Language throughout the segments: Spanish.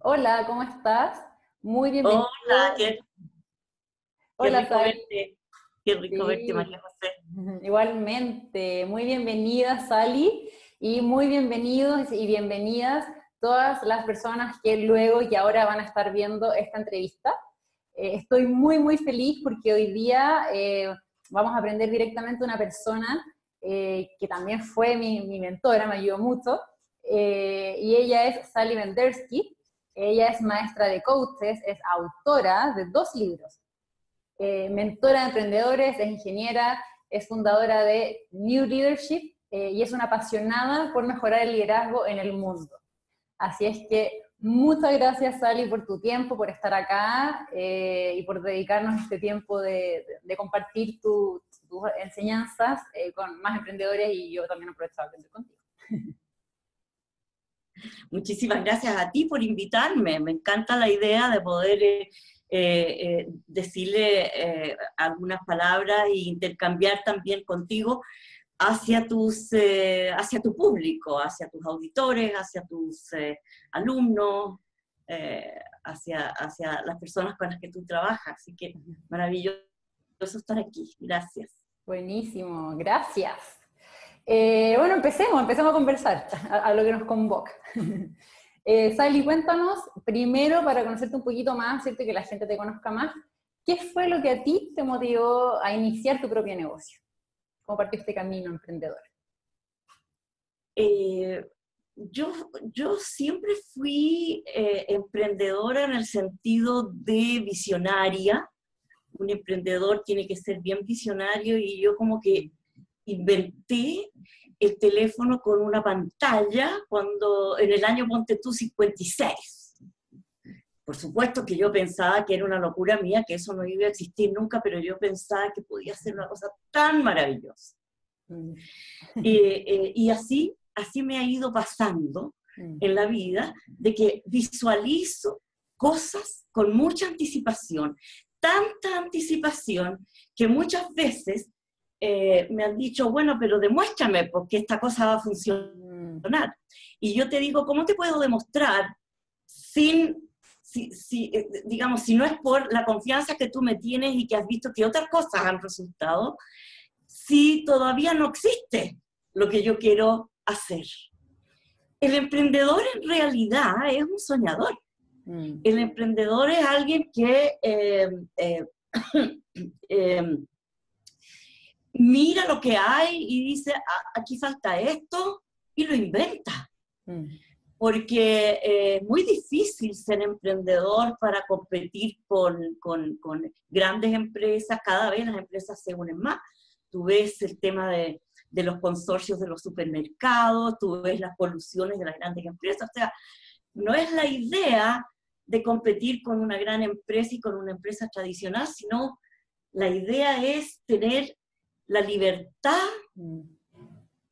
Hola, ¿cómo estás? Muy bienvenido. Hola, qué Hola, rico Sally. verte, qué rico verte, Sí, María José. igualmente. Muy bienvenida, Sally, y muy bienvenidos y bienvenidas todas las personas que luego y ahora van a estar viendo esta entrevista. Estoy muy, muy feliz porque hoy día vamos a aprender directamente de una persona que también fue mi mentora, me ayudó mucho, y ella es Sally Wenderski. Ella es maestra de coaches, es autora de 2 libros, mentora de emprendedores, es ingeniera, es fundadora de New Leadership y es una apasionada por mejorar el liderazgo en el mundo. Así es que muchas gracias, Sally, por tu tiempo, por estar acá y por dedicarnos este tiempo de compartir tus enseñanzas con más emprendedores, y yo también aprovecho de aprender contigo. Muchísimas gracias a ti por invitarme. Me encanta la idea de poder decirle algunas palabras e intercambiar también contigo hacia hacia tu público, hacia tus auditores, hacia tus alumnos, hacia las personas con las que tú trabajas. Así que maravilloso estar aquí. Gracias. Buenísimo, gracias. Bueno, empecemos a conversar a lo que nos convoca. Sally, cuéntanos, primero para conocerte un poquito más, ¿cierto? Que la gente te conozca más, ¿qué fue lo que a ti te motivó a iniciar tu propio negocio? ¿Cómo partió este camino emprendedor? Eh, yo siempre fui emprendedora en el sentido de visionaria. Un emprendedor tiene que ser bien visionario y yo como que inventé el teléfono con una pantalla cuando en el año, ponte tú, 56. Por supuesto que yo pensaba que era una locura mía, que eso no iba a existir nunca, pero yo pensaba que podía ser una cosa tan maravillosa. Mm. Y así me ha ido pasando Mm. en la vida, de que visualizo cosas con mucha anticipación, tanta anticipación que muchas veces me han dicho, bueno, pero demuéstrame porque esta cosa va a funcionar. Mm. Y yo te digo, ¿cómo te puedo demostrar digamos, si no es por la confianza que tú me tienes y que has visto que otras cosas han resultado, si todavía no existe lo que yo quiero hacer? El emprendedor en realidad es un soñador. Mm. El emprendedor es alguien que eh, mira lo que hay y dice, ah, aquí falta esto, y lo inventa. Mm. Porque es muy difícil ser emprendedor para competir con grandes empresas. Cada vez las empresas se unen más. Tú ves el tema de los consorcios de los supermercados, tú ves las colusiones de las grandes empresas. O sea, no es la idea de competir con una gran empresa y con una empresa tradicional, sino la idea es tener la libertad Mm.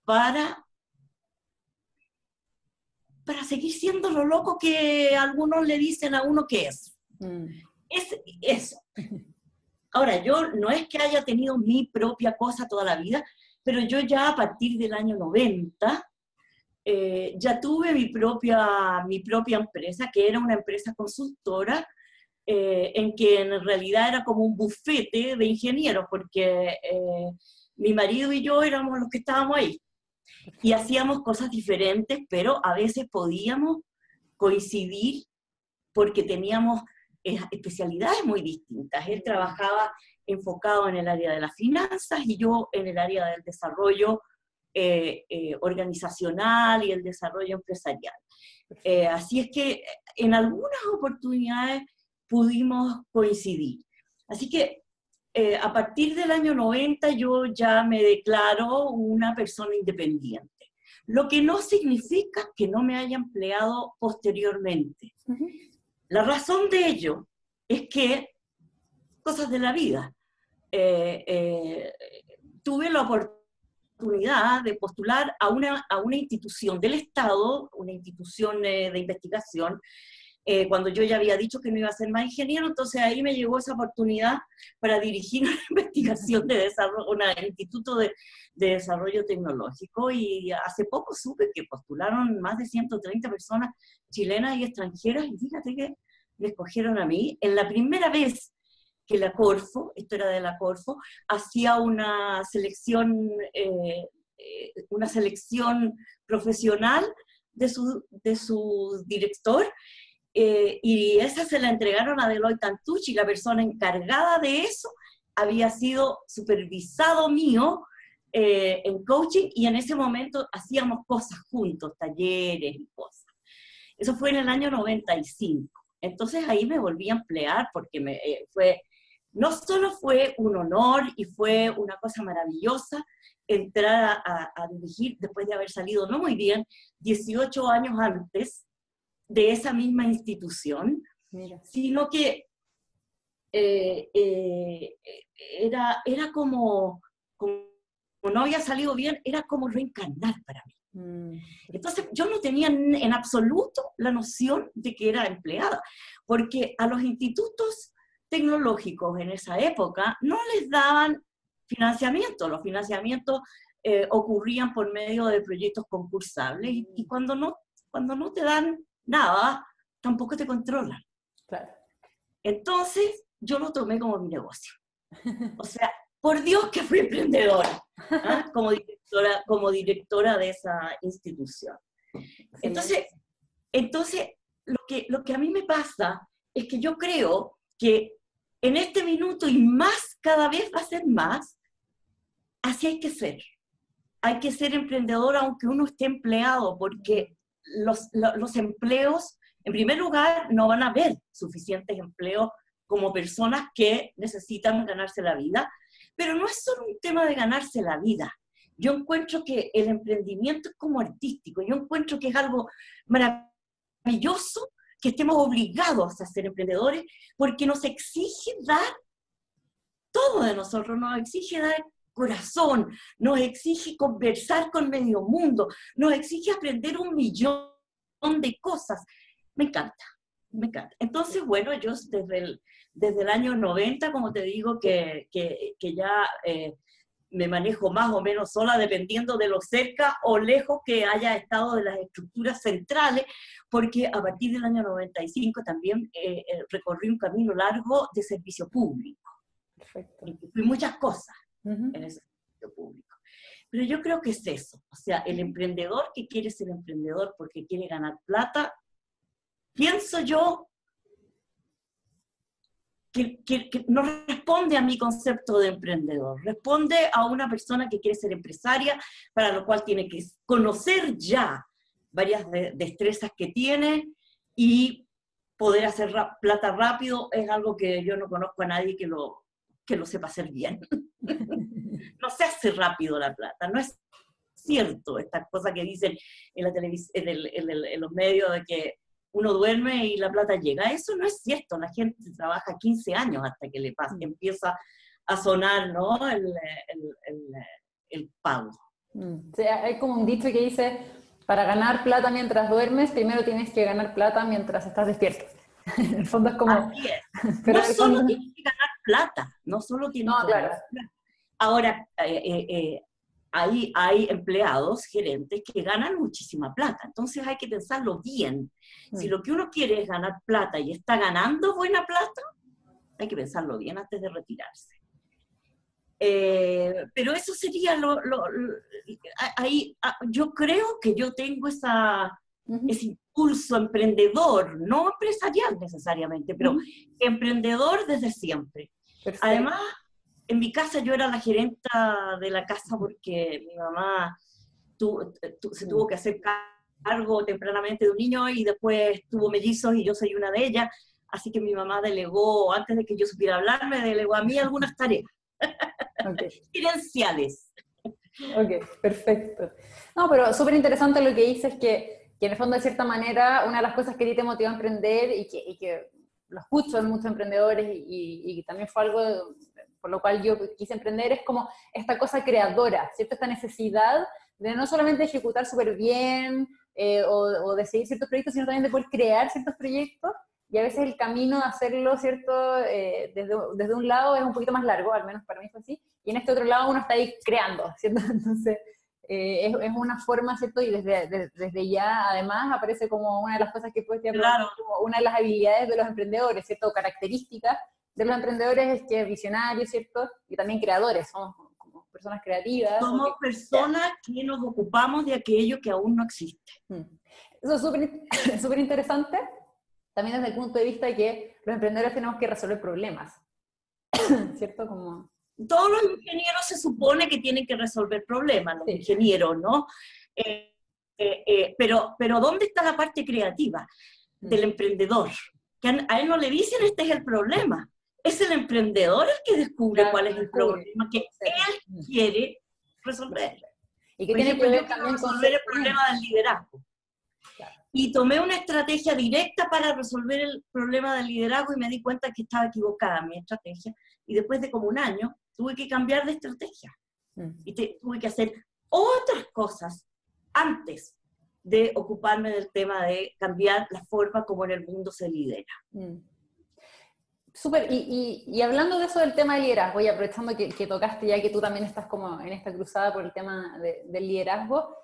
para seguir siendo lo loco que algunos le dicen a uno que es. Mm. Es eso. Ahora, yo no es que haya tenido mi propia cosa toda la vida, pero yo ya a partir del año 90 ya tuve mi propia empresa, que era una empresa consultora, en que en realidad era como un bufete de ingenieros, porque mi marido y yo éramos los que estábamos ahí. Y hacíamos cosas diferentes, pero a veces podíamos coincidir porque teníamos especialidades muy distintas. Él trabajaba enfocado en el área de las finanzas y yo en el área del desarrollo organizacional y el desarrollo empresarial. Así es que en algunas oportunidades pudimos coincidir. Así que a partir del año 90 yo ya me declaro una persona independiente, lo que no significa que no me haya empleado posteriormente. Uh-huh. La razón de ello es que, cosas de la vida, tuve la oportunidad de postular a una institución del Estado, una institución de investigación, cuando yo ya había dicho que no iba a ser más ingeniero, entonces ahí me llegó esa oportunidad para dirigir una investigación de desarrollo, un instituto de desarrollo tecnológico, y hace poco supe que postularon más de 130 personas chilenas y extranjeras, y fíjate que me escogieron a mí, en la primera vez que la Corfo, esto era de la Corfo, hacía una selección profesional de su director, y esa se la entregaron a Deloitte & Touche, y la persona encargada de eso había sido supervisado mío en coaching, y en ese momento hacíamos cosas juntos, talleres y cosas. Eso fue en el año 95. Entonces ahí me volví a emplear porque no solo fue un honor y fue una cosa maravillosa entrar a dirigir después de haber salido no muy bien, 18 años antes de esa misma institución, mira, sino que era como no había salido bien, era como reencarnar para mí. Entonces yo no tenía en absoluto la noción de que era empleada, porque a los institutos tecnológicos en esa época no les daban financiamiento. Los financiamientos ocurrían por medio de proyectos concursables, y cuando no te dan nada, tampoco te controlan. Claro. Entonces yo lo tomé como mi negocio. O sea, por Dios que fui emprendedora, ¿eh? como directora de esa institución. Entonces lo que a mí me pasa es que yo creo que en este minuto, y más, cada vez va a ser más, así hay que ser. Hay que ser emprendedor aunque uno esté empleado, porque los empleos, en primer lugar, no van a haber suficientes empleos como personas que necesitan ganarse la vida, pero no es solo un tema de ganarse la vida. Yo encuentro que el emprendimiento es como artístico, yo encuentro que es algo maravilloso que estemos obligados a ser emprendedores, porque nos exige dar todo de nosotros, nos exige dar corazón, nos exige conversar con medio mundo, nos exige aprender 1.000.000 de cosas. Me encanta, me encanta. Entonces, bueno, yo desde el año 90, como te digo, que ya me manejo más o menos sola, dependiendo de lo cerca o lejos que haya estado de las estructuras centrales, porque a partir del año 95 también recorrí un camino largo de servicio público. Perfecto. Y muchas cosas en ese servicio público. Pero yo creo que es eso, o sea, el emprendedor que quiere ser emprendedor porque quiere ganar plata, pienso yo que no responde a mi concepto de emprendedor, responde a una persona que quiere ser empresaria, para lo cual tiene que conocer ya varias destrezas que tiene, y poder hacer plata rápido es algo que yo no conozco a nadie que lo sepa hacer bien. No se hace rápido la plata, no es cierto estas cosas que dicen en la televisión, en los medios, de que uno duerme y la plata llega. Eso no es cierto, la gente trabaja 15 años hasta que le pasa, empieza a sonar, ¿no?, el pago. O sea, hay como un dicho que dice, para ganar plata mientras duermes, primero tienes que ganar plata mientras estás despierto. En el fondo es como... Así es. Pero no solo tienes que ganar plata, no solo tienes que ganar plata. Ahora, hay empleados, gerentes, que ganan muchísima plata, entonces hay que pensarlo bien. Si lo que uno quiere es ganar plata y está ganando buena plata, hay que pensarlo bien antes de retirarse. Pero eso sería yo creo que yo tengo ese impulso emprendedor, no empresarial necesariamente, pero emprendedor desde siempre. Perfecto. Además, en mi casa yo era la gerenta de la casa porque mi mamá se tuvo que hacer cargo tempranamente de un niño, y después tuvo mellizos y yo soy una de ellas, así que mi mamá delegó, antes de que yo supiera hablar, me delegó a mí algunas tareas gerenciales. Ok, perfecto. No, pero súper interesante lo que dices, que en el fondo, de cierta manera, una de las cosas que a ti te motivó a emprender, y que lo escucho en muchos emprendedores, y también fue algo por lo cual yo quise emprender, es como esta cosa creadora, ¿cierto? Esta necesidad de no solamente ejecutar súper bien, o de seguir ciertos proyectos, sino también de poder crear ciertos proyectos, y a veces el camino de hacerlo, ¿cierto? Desde un lado es un poquito más largo, al menos para mí fue así, y en este otro lado uno está ahí creando, ¿cierto? Entonces, es una forma, ¿cierto? Y desde ya, además, aparece como una de las cosas que puedes tener, Claro. como una de las habilidades de los emprendedores, ¿cierto? Características de los emprendedores es que visionarios, ¿cierto? Y también creadores, somos como personas creativas. Somos personas que nos ocupamos de aquello que aún no existe. Eso es súper interesante, también desde el punto de vista de que los emprendedores tenemos que resolver problemas, ¿cierto? Como... Todos los ingenieros se supone que tienen que resolver problemas, los Sí. ingenieros, ¿no? Pero ¿dónde está la parte creativa del emprendedor? Que a él no le dicen este es el problema. Es el emprendedor el que descubre cuál es el problema que él quiere resolver. Y que Por tiene ejemplo, que yo ver quiero también con resolver el problema del liderazgo. Y tomé una estrategia directa para resolver el problema del liderazgo y me di cuenta que estaba equivocada en mi estrategia. Y después de como un año, tuve que cambiar de estrategia. Y tuve que hacer otras cosas antes de ocuparme del tema de cambiar la forma como en el mundo se lidera. Súper, y hablando de eso del tema de liderazgo, y aprovechando que tocaste ya que tú también estás como en esta cruzada por el tema del liderazgo,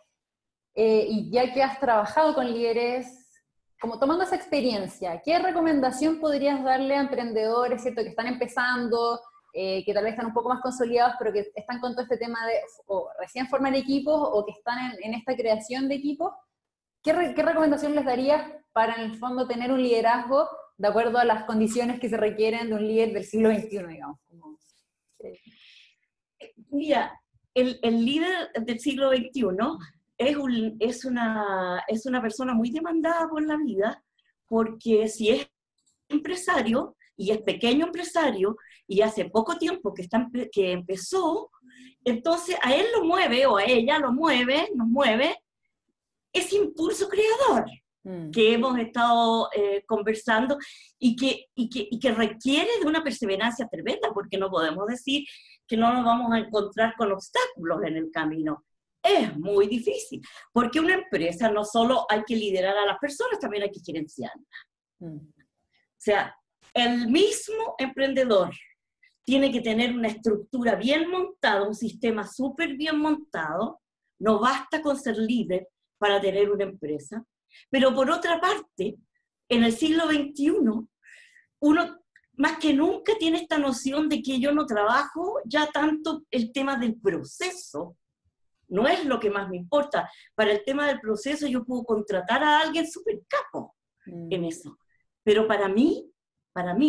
y ya que has trabajado con líderes, como tomando esa experiencia, ¿qué recomendación podrías darle a emprendedores, ¿cierto? Que están empezando, que tal vez están un poco más consolidados, pero que están con todo este tema de o recién formar equipos, o que están en esta creación de equipos? ¿Qué recomendación les darías para, en el fondo, tener un liderazgo de acuerdo a las condiciones que se requieren de un líder del siglo XXI, digamos? Mira, el líder del siglo XXI es una persona muy demandada por la vida, porque si es empresario, y es pequeño empresario, y hace poco tiempo que empezó, entonces a él lo mueve, o a ella nos mueve, ese impulso creador que hemos estado conversando y que requiere de una perseverancia tremenda, porque no podemos decir que no nos vamos a encontrar con obstáculos en el camino. Es muy difícil, porque una empresa no solo hay que liderar a las personas, también hay que gerenciarlas. O sea, el mismo emprendedor tiene que tener una estructura bien montada, un sistema súper bien montado. No basta con ser líder para tener una empresa. Pero por otra parte, en el siglo XXI, uno más que nunca tiene esta noción de que yo no trabajo ya tanto el tema del proceso. No es lo que más me importa. Para el tema del proceso yo puedo contratar a alguien súper capo en eso. Pero para mí,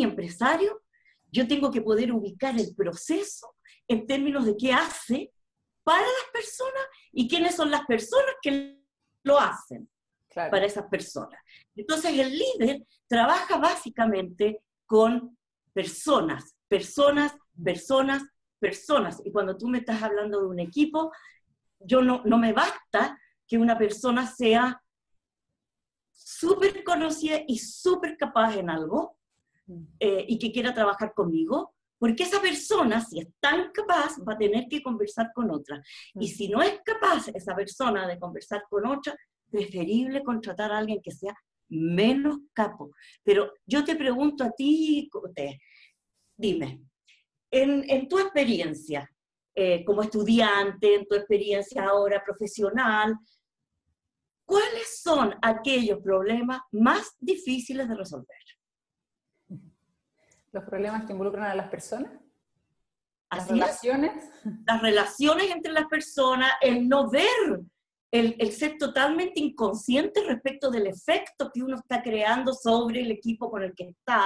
empresario, yo tengo que poder ubicar el proceso en términos de qué hace para las personas y quiénes son las personas que lo hacen para esas personas. Entonces el líder trabaja básicamente con personas. Y cuando tú me estás hablando de un equipo, yo no me basta que una persona sea súper conocida y súper capaz en algo y que quiera trabajar conmigo, porque esa persona, si es tan capaz, va a tener que conversar con otra. Y si no es capaz esa persona de conversar con otra, preferible contratar a alguien que sea menos capo. Pero yo te pregunto a ti, dime, en tu experiencia como estudiante, en tu experiencia ahora profesional, ¿cuáles son aquellos problemas más difíciles de resolver? ¿Los problemas que involucran a las personas? ¿Las relaciones? Las relaciones entre las personas, el no ver, el ser totalmente inconsciente respecto del efecto que uno está creando sobre el equipo con el que está,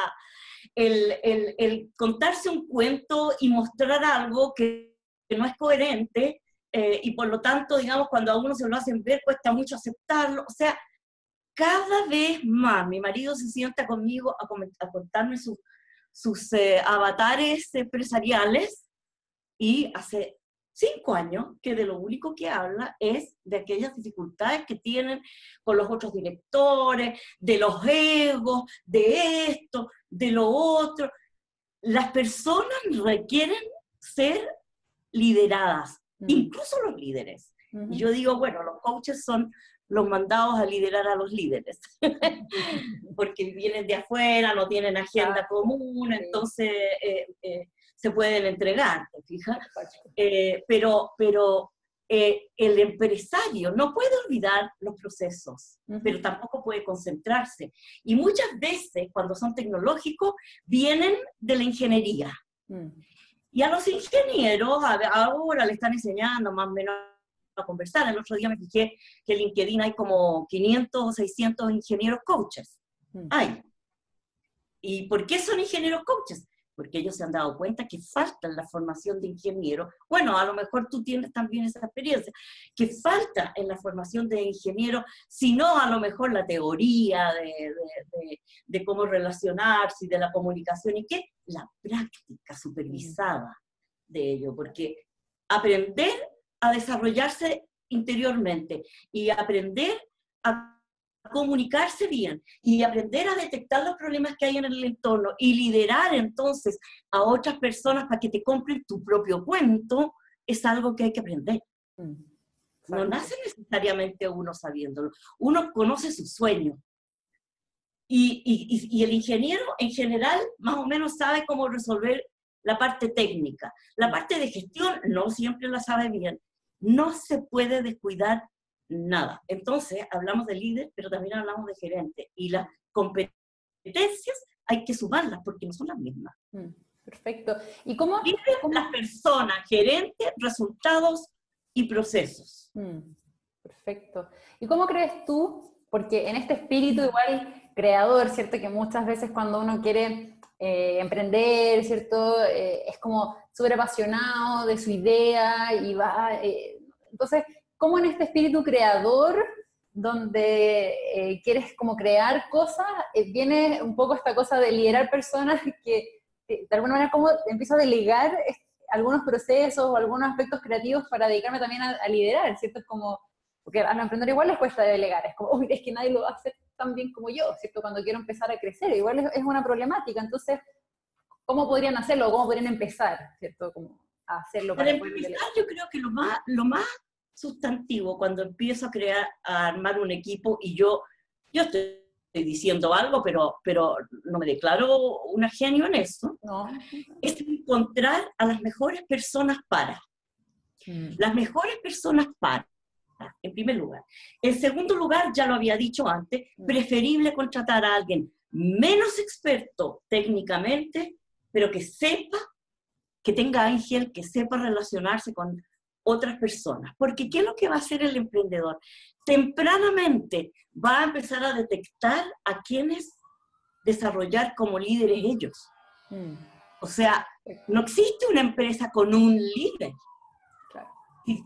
el contarse un cuento y mostrar algo que no es coherente, y por lo tanto, digamos, cuando a uno se lo hacen ver, cuesta mucho aceptarlo. O sea, cada vez más mi marido se sienta conmigo a contarme sus avatares empresariales, y hace 5 años que de lo único que habla es de aquellas dificultades que tienen con los otros directores, de los egos, de esto, de lo otro. Las personas requieren ser lideradas, incluso los líderes. Y yo digo, bueno, los coaches son los mandados a liderar a los líderes, porque vienen de afuera, no tienen agenda común, entonces se pueden entregar, ¿te fijas? Pero el empresario no puede olvidar los procesos, pero tampoco puede concentrarse. Y muchas veces, cuando son tecnológicos, vienen de la ingeniería. Y a los ingenieros ahora le están enseñando más o menos a conversar. El otro día me fijé que en LinkedIn hay como 500 o 600 ingenieros coaches. Hay. ¿Y por qué son ingenieros coaches? Porque ellos se han dado cuenta que falta en la formación de ingenieros. Bueno, a lo mejor tú tienes también esa experiencia, que falta en la formación de ingenieros, si no a lo mejor la teoría de cómo relacionarse y de la comunicación, y qué, la práctica supervisada de ello, porque aprender a desarrollarse interiormente y aprender a comunicarse bien y aprender a detectar los problemas que hay en el entorno y liderar entonces a otras personas para que te compren tu propio cuento, es algo que hay que aprender. No nace necesariamente uno sabiéndolo. Uno conoce su sueño. Y el ingeniero en general más o menos sabe cómo resolver la parte técnica. La parte de gestión no siempre la sabe bien. No se puede descuidar nada. Entonces, hablamos de líder, pero también hablamos de gerente. Y las competencias hay que sumarlas porque no son las mismas. Perfecto. ¿Y cómo? Las personas, gerente, resultados y procesos. Perfecto. ¿Y cómo crees tú? Porque en este espíritu igual creador, ¿cierto? Que muchas veces cuando uno quiere emprender, ¿cierto? Es como súper apasionado de su idea y va... entonces, ¿cómo en este espíritu creador, donde quieres como crear cosas, viene un poco esta cosa de liderar personas que de alguna manera, ¿cómo empiezo a delegar algunos procesos o algunos aspectos creativos para dedicarme también a liderar, ¿cierto? Es como, porque a los emprendedores igual les cuesta delegar, es como, uy, es que nadie lo va a hacer tan bien como yo, ¿cierto? Cuando quiero empezar a crecer, igual es una problemática, entonces, ¿cómo podrían hacerlo? ¿Cómo podrían empezar, ¿cierto? Como a hacerlo para poder delegar. Yo creo que lo más sustantivo cuando empiezo a armar un equipo, y yo estoy diciendo algo, pero no me declaro una genio en eso, es encontrar a las mejores personas las mejores personas en primer lugar. En segundo lugar, ya lo había dicho antes, preferible contratar a alguien menos experto técnicamente, pero que sepa, que tenga ángel, que sepa relacionarse con otras personas. Porque ¿qué es lo que va a hacer el emprendedor? Tempranamente va a empezar a detectar a quienes desarrollar como líderes ellos. O sea, no existe una empresa con un líder.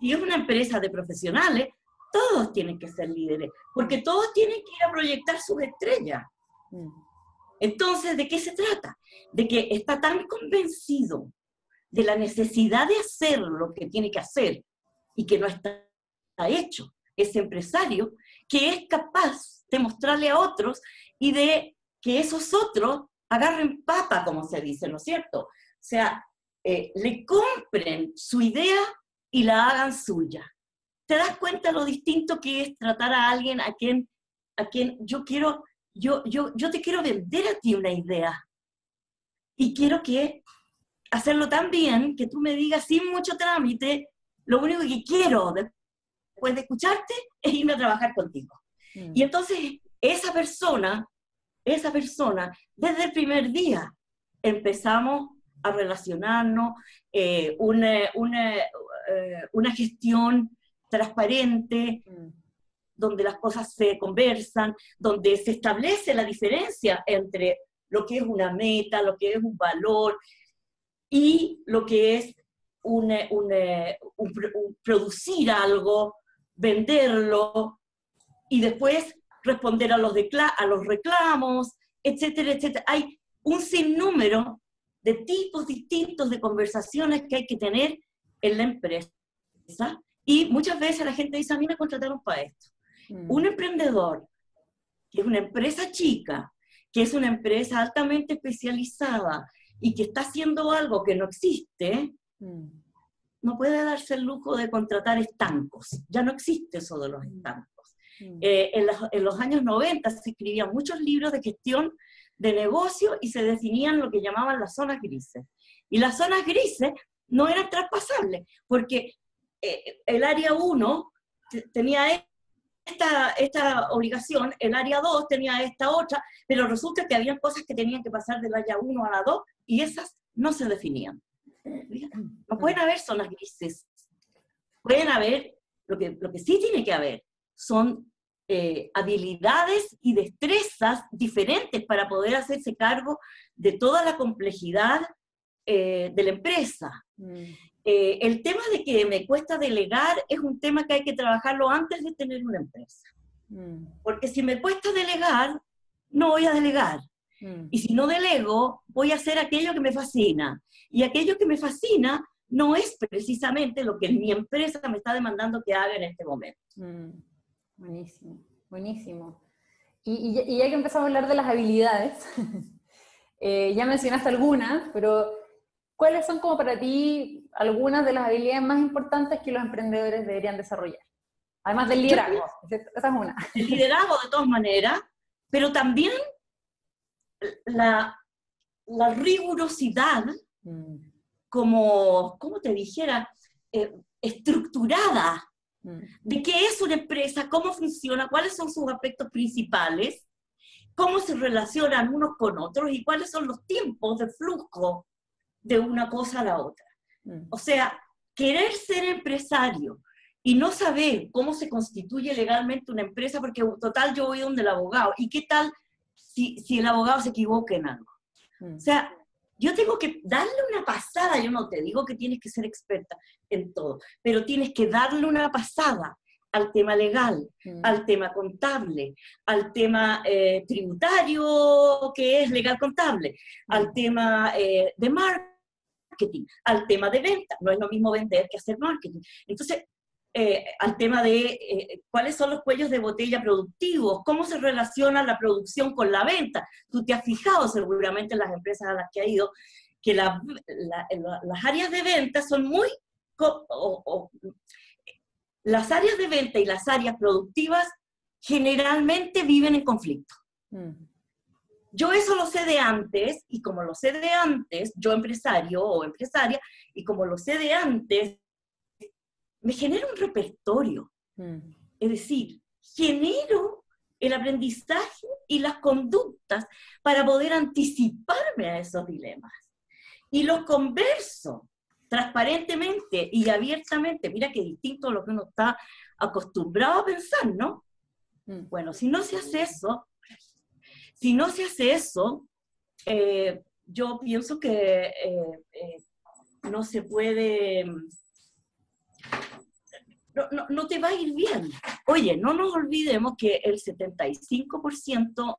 Si es una empresa de profesionales, todos tienen que ser líderes, porque todos tienen que ir a proyectar sus estrellas. Entonces, ¿de qué se trata? De que está tan convencido de la necesidad de hacer lo que tiene que hacer y que no está hecho ese empresario, que es capaz de mostrarle a otros y de que esos otros agarren papa, como se dice, ¿no es cierto? O sea, le compren su idea y la hagan suya. ¿Te das cuenta lo distinto que es tratar a alguien a quien yo te quiero vender a ti una idea y quiero hacerlo tan bien que tú me digas sin mucho trámite, lo único que quiero después de escucharte es irme a trabajar contigo. Y entonces esa persona, desde el primer día empezamos a relacionarnos, una gestión transparente, donde las cosas se conversan, donde se establece la diferencia entre lo que es una meta, lo que es un valor, y lo que es producir algo, venderlo, y después responder a los reclamos, etcétera, etcétera. Hay un sinnúmero de tipos distintos de conversaciones que hay que tener en la empresa, y muchas veces la gente dice, a mí me contrataron para esto. Un emprendedor, que es una empresa chica, que es una empresa altamente especializada, y que está haciendo algo que no existe, no puede darse el lujo de contratar estancos. Ya no existe eso de los estancos. En los años 90 se escribían muchos libros de gestión de negocio y se definían lo que llamaban las zonas grises. Y las zonas grises no eran traspasables, porque el área 1 tenía esta obligación, el área 2 tenía esta otra, pero resulta que había cosas que tenían que pasar del área 1 a la 2 y esas no se definían. No pueden haber zonas grises. Pueden haber, lo que sí tiene que haber son habilidades y destrezas diferentes para poder hacerse cargo de toda la complejidad de la empresa. El tema de que me cuesta delegar es un tema que hay que trabajarlo antes de tener una empresa. Porque si me cuesta delegar, no voy a delegar. Y si no delego, voy a hacer aquello que me fascina. Y aquello que me fascina no es precisamente lo que mi empresa me está demandando que haga en este momento. Buenísimo, buenísimo. Y ya que empezamos a hablar de las habilidades, ya mencionaste algunas, pero ¿cuáles son como para ti algunas de las habilidades más importantes que los emprendedores deberían desarrollar? Además del liderazgo, esa es una. El liderazgo de todas maneras, pero también la rigurosidad, como te dijera, estructurada, de qué es una empresa, cómo funciona, cuáles son sus aspectos principales, cómo se relacionan unos con otros y cuáles son los tiempos de flujo de una cosa a la otra. O sea, querer ser empresario y no saber cómo se constituye legalmente una empresa, porque total yo voy donde el abogado, ¿y qué tal si el abogado se equivoca en algo? O sea, yo tengo que darle una pasada, yo no te digo que tienes que ser experta en todo, pero tienes que darle una pasada al tema legal, al tema contable, al tema tributario, que es legal contable, al tema de marketing, al tema de venta. No es lo mismo vender que hacer marketing. Entonces, al tema de cuáles son los cuellos de botella productivos, cómo se relaciona la producción con la venta. Tú te has fijado seguramente en las empresas a las que has ido, que las áreas de venta son muy... las áreas de venta y las áreas productivas generalmente viven en conflicto. Yo eso lo sé de antes, y como lo sé de antes, yo empresario o empresaria, y como lo sé de antes, me genera un repertorio. Es decir, genero el aprendizaje y las conductas para poder anticiparme a esos dilemas. Y los converso transparentemente y abiertamente. Mira qué distinto a lo que uno está acostumbrado a pensar, ¿no? Bueno, si no se hace eso, yo pienso que no se puede... No te va a ir bien. Oye, no nos olvidemos que el 75%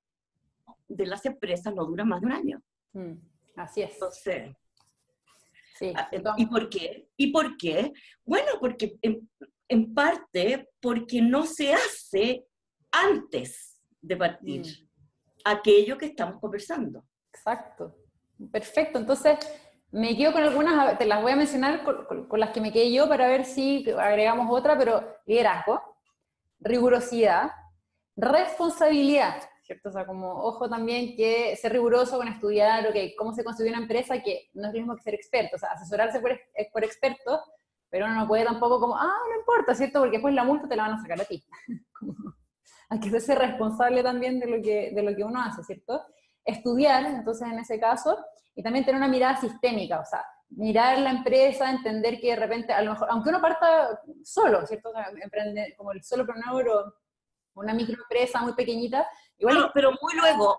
de las empresas no duran más de un año. Así es. Entonces, sí, ¿y por qué? ¿Y por qué? Bueno, porque en parte porque no se hace antes de partir aquello que estamos conversando. Exacto. Perfecto. Entonces, me quedo con algunas, te las voy a mencionar con las que me quedé yo para ver si agregamos otra, pero liderazgo, rigurosidad, responsabilidad, ¿cierto? O sea, como ojo también que ser riguroso con estudiar, cómo se construye una empresa, que no es lo mismo que ser experto, o sea, asesorarse por expertos, pero uno no puede tampoco como, no importa, ¿cierto? Porque después la multa te la van a sacar a ti. Hay que ser responsable también de lo que uno hace, ¿cierto? Estudiar, entonces en ese caso, y también tener una mirada sistémica, o sea, mirar la empresa, entender que de repente, a lo mejor, aunque uno parta solo, ¿cierto? O sea, emprender como el solopreneur o una microempresa muy pequeñita, igual... No, pero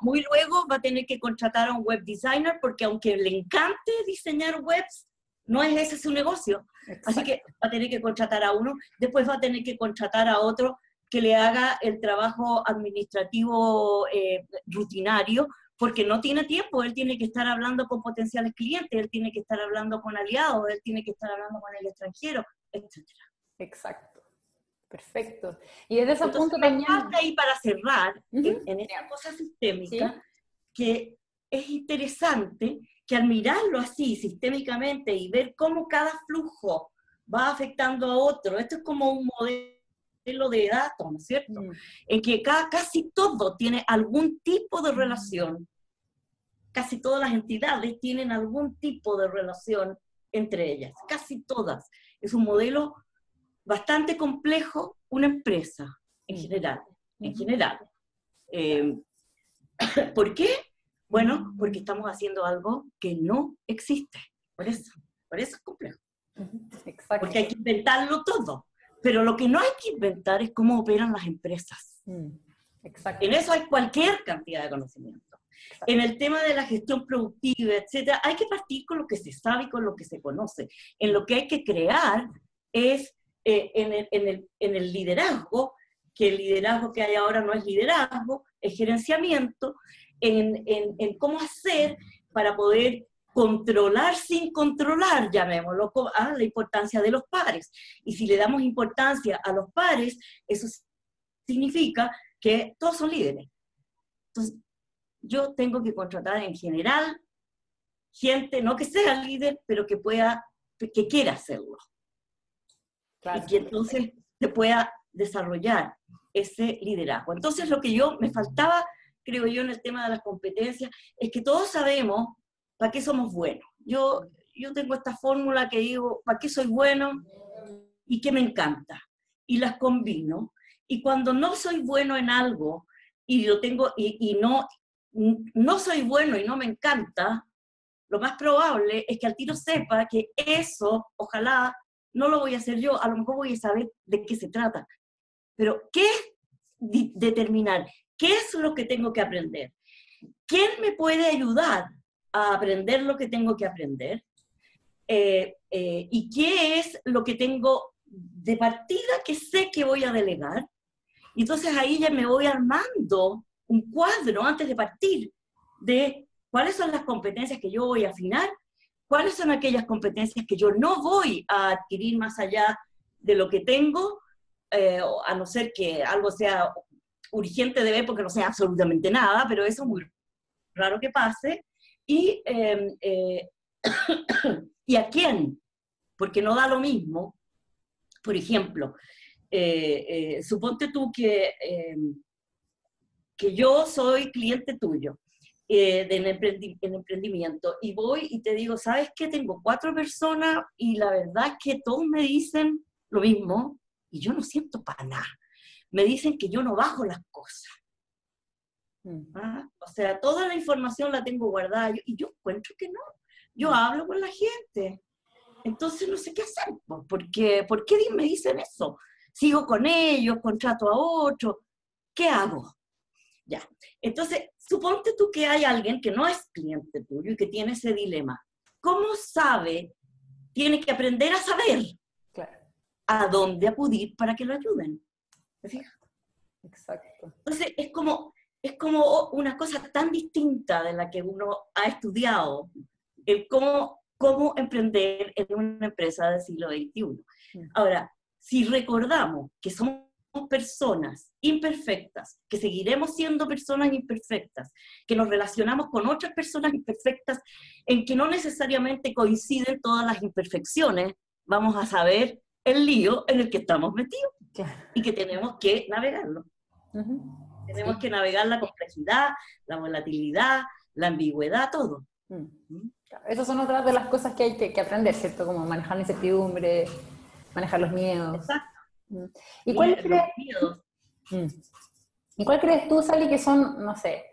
muy luego va a tener que contratar a un web designer, porque aunque le encante diseñar webs, no es ese su negocio. Exacto. Así que va a tener que contratar a uno, después va a tener que contratar a otro que le haga el trabajo administrativo rutinario, porque no tiene tiempo. Él tiene que estar hablando con potenciales clientes, él tiene que estar hablando con aliados, él tiene que estar hablando con el extranjero, etc. Exacto. Perfecto. Y desde ese punto también... falta ahí para cerrar, en esta cosa sistémica, ¿sí? Que es interesante que al mirarlo así sistémicamente y ver cómo cada flujo va afectando a otro, esto es como un modelo de datos, ¿no es cierto? En que casi todo tiene algún tipo de relación, casi todas las entidades tienen algún tipo de relación entre ellas, casi todas. Es un modelo bastante complejo, una empresa, en general, en general. ¿Por qué? Bueno, porque estamos haciendo algo que no existe, por eso es complejo. Exacto. Porque hay que inventarlo todo, pero lo que no hay que inventar es cómo operan las empresas. Exacto. En eso hay cualquier cantidad de conocimiento. Exacto. En el tema de la gestión productiva, etcétera, hay que partir con lo que se sabe y con lo que se conoce. En lo que hay que crear es en el liderazgo, que el liderazgo que hay ahora no es liderazgo, es gerenciamiento, en cómo hacer para poder controlar sin controlar, llamémoslo, la importancia de los pares. Y si le damos importancia a los pares, eso significa que todos son líderes. Entonces, yo tengo que contratar en general gente, no que sea líder, pero que quiera hacerlo. Claro. Y que entonces se pueda desarrollar ese liderazgo. Entonces, lo que me faltaba, creo yo, en el tema de las competencias, es que todos sabemos para qué somos buenos. Yo tengo esta fórmula que digo, ¿para qué soy bueno? Y qué me encanta. Y las combino. Y cuando no soy bueno en algo, y lo tengo, y no soy bueno y no me encanta, lo más probable es que al tiro sepa que eso, ojalá, no lo voy a hacer yo, a lo mejor voy a saber de qué se trata. Pero, ¿qué es determinar? ¿Qué es lo que tengo que aprender? ¿Quién me puede ayudar a aprender lo que tengo que aprender? ¿Y qué es lo que tengo de partida que sé que voy a delegar? Y entonces ahí ya me voy armando un cuadro antes de partir de cuáles son las competencias que yo voy a afinar, cuáles son aquellas competencias que yo no voy a adquirir más allá de lo que tengo, a no ser que algo sea urgente de ver porque no sea absolutamente nada, pero eso es muy raro que pase, y a quién, porque no da lo mismo. Por ejemplo, suponte tú que yo soy cliente tuyo en emprendimiento, y voy y te digo, ¿sabes qué? Tengo 4 personas y la verdad es que todos me dicen lo mismo y yo no siento para nada. Me dicen que yo no bajo las cosas. ¿Ah? O sea, toda la información la tengo guardada y yo encuentro que no. Yo hablo con la gente. Entonces no sé qué hacer. ¿Por qué me dicen eso? Sigo con ellos, contrato a otro. ¿Qué hago? Ya. Entonces, suponte tú que hay alguien que no es cliente tuyo y que tiene ese dilema. ¿Cómo sabe? Tiene que aprender a saber a dónde acudir para que lo ayuden. ¿Te fijas? Exacto. Entonces, es como una cosa tan distinta de la que uno ha estudiado, el cómo emprender en una empresa del siglo XXI. Ahora, si recordamos que somos personas imperfectas, que seguiremos siendo personas imperfectas, que nos relacionamos con otras personas imperfectas, en que no necesariamente coinciden todas las imperfecciones, vamos a saber el lío en el que estamos metidos, y que tenemos que navegarlo. Tenemos que navegar la complejidad, la volatilidad, la ambigüedad, todo. Esas son otras de las cosas que hay que aprender, ¿cierto? Como manejar la incertidumbre, manejar los miedos. Exacto. ¿Y cuál crees tú, Sally, que son, no sé,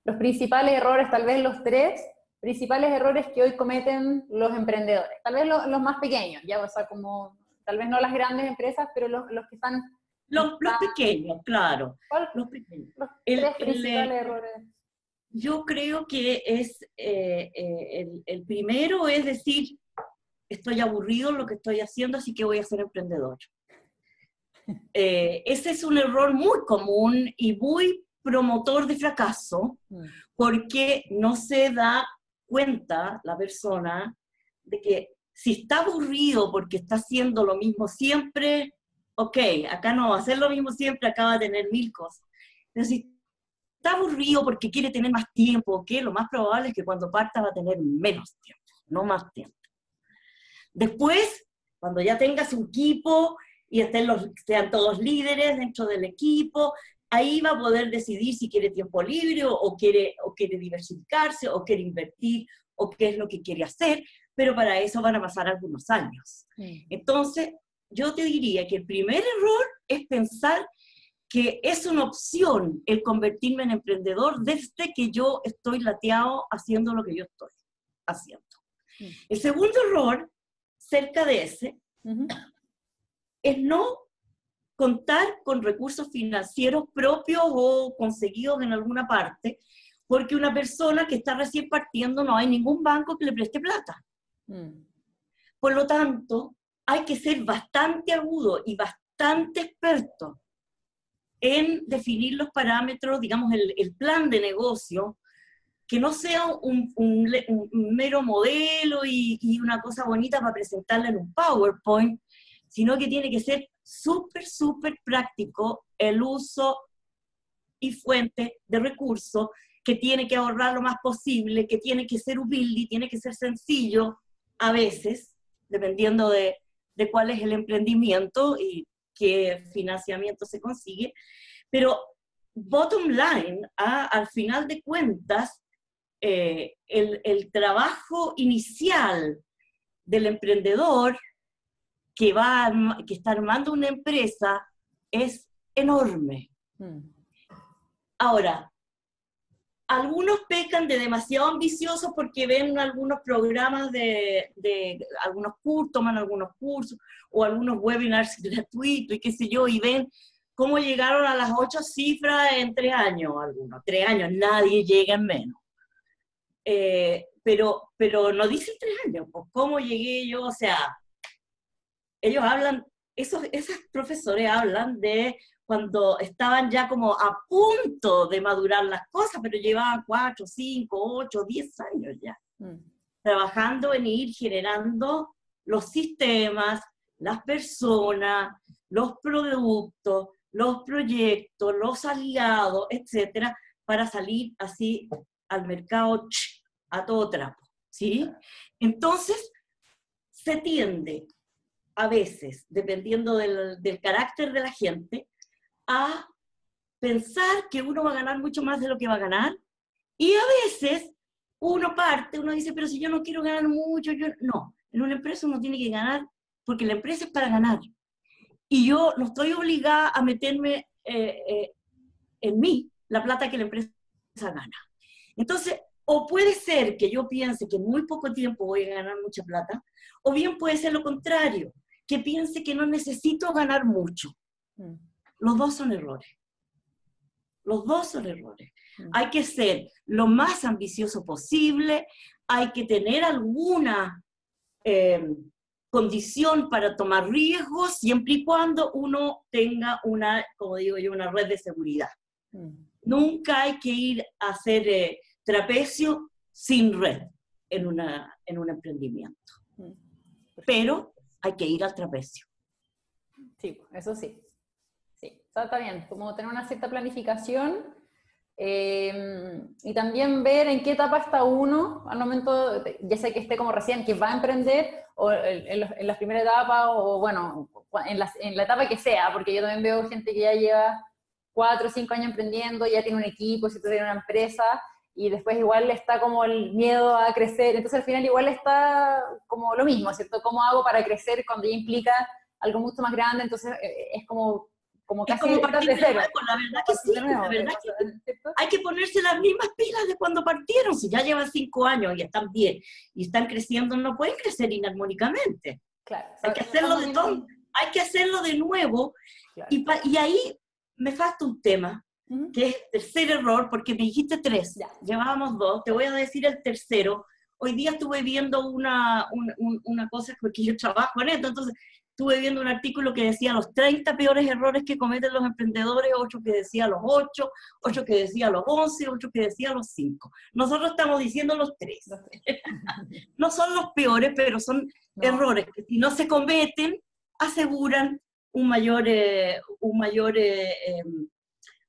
los principales errores, tal vez los 3 principales errores que hoy cometen los emprendedores? Tal vez los más pequeños, ya, o sea, como, tal vez no las grandes empresas, pero los que están... Los pequeños, claro. Los pequeños. Los 3 principales errores. Yo creo que es, el primero es decir, estoy aburrido en lo que estoy haciendo, así que voy a ser emprendedor. Ese es un error muy común y muy promotor de fracaso, porque no se da cuenta la persona de que si está aburrido porque está haciendo lo mismo siempre, ok, acá no va a hacer lo mismo siempre, acá va a tener 1000 cosas. Pero si está aburrido porque quiere tener más tiempo, que lo más probable es que cuando parta va a tener menos tiempo, no más tiempo. Después, cuando ya tenga su equipo y sean todos líderes dentro del equipo. Ahí va a poder decidir si quiere tiempo libre o quiere diversificarse o quiere invertir o qué es lo que quiere hacer, pero para eso van a pasar algunos años. Entonces, yo te diría que el primer error es pensar que es una opción el convertirme en emprendedor desde que yo estoy lateado haciendo lo que yo estoy haciendo. El segundo error, cerca de ese, es no contar con recursos financieros propios o conseguidos en alguna parte, porque una persona que está recién partiendo no hay ningún banco que le preste plata. Por lo tanto, hay que ser bastante agudo y bastante experto en definir los parámetros, digamos, el plan de negocio, que no sea un mero modelo y una cosa bonita para presentarla en un PowerPoint, sino que tiene que ser súper, súper práctico el uso y fuente de recursos, que tiene que ahorrar lo más posible, que tiene que ser humilde, tiene que ser sencillo a veces, dependiendo de cuál es el emprendimiento y qué financiamiento se consigue, pero bottom line, al final de cuentas, el trabajo inicial del emprendedor que está armando una empresa es enorme. Ahora, algunos pecan de demasiado ambiciosos porque ven algunos programas algunos cursos, toman algunos cursos, o algunos webinars gratuitos y qué sé yo, y ven cómo llegaron a las 8 cifras en 3 años, algunos. 3 años, nadie llega en menos. Pero no dicen 3 años, pues cómo llegué yo, o sea, ellos hablan, esos profesores hablan de cuando estaban ya como a punto de madurar las cosas, pero llevaban 4, 5, 8, 10 años ya, trabajando en ir generando los sistemas, las personas, los productos, los proyectos, los aliados, etcétera, para salir así al mercado a todo trapo, ¿sí? Entonces, se tiende a veces, dependiendo del carácter de la gente, a pensar que uno va a ganar mucho más de lo que va a ganar, y a veces uno dice, pero si yo no quiero ganar mucho, no, en una empresa uno tiene que ganar, porque la empresa es para ganar, y yo no estoy obligada a meterme en mí la plata que la empresa gana. Entonces, o puede ser que yo piense que en muy poco tiempo voy a ganar mucha plata, o bien puede ser lo contrario, que piense que no necesito ganar mucho. Los dos son errores. Los dos son errores. Hay que ser lo más ambicioso posible, hay que tener alguna condición para tomar riesgos, siempre y cuando uno tenga como digo yo, una red de seguridad. Nunca hay que ir a hacer trapecio sin red en un emprendimiento. Pero hay que ir al trapecio. Sí, eso sí. Sí, está bien, como tener una cierta planificación y también ver en qué etapa está uno al momento, ya sea que esté como recién, que va a emprender, o en las primeras etapas, o bueno, en la etapa que sea, porque yo también veo gente que ya lleva 4 o 5 años emprendiendo, ya tiene un equipo, si tiene una empresa, y después igual está como el miedo a crecer, entonces al final igual está como lo mismo, ¿cierto? ¿Cómo hago para crecer cuando ya implica algo mucho más grande? Entonces es como casi como partir de cero. La verdad que sí, nuevo, la verdad que hay que ponerse las mismas pilas de cuando partieron. Si ya llevan 5 años y están bien y están creciendo, no pueden crecer inarmónicamente. Claro, hay que hacerlo de todo, hay que hacerlo de nuevo. Claro. Y ahí me falta un tema, que es el tercer error, porque me dijiste 3, ya. Llevábamos 2, te voy a decir el tercero. Hoy día estuve viendo una cosa, porque yo trabajo en esto, entonces estuve viendo un artículo que decía los 30 peores errores que cometen los emprendedores, 8 que decía los 8, 8 que decía los 11, 8 que decía los 5. Nosotros estamos diciendo los 3. No son los peores, pero son errores que si no se cometen, aseguran un mayor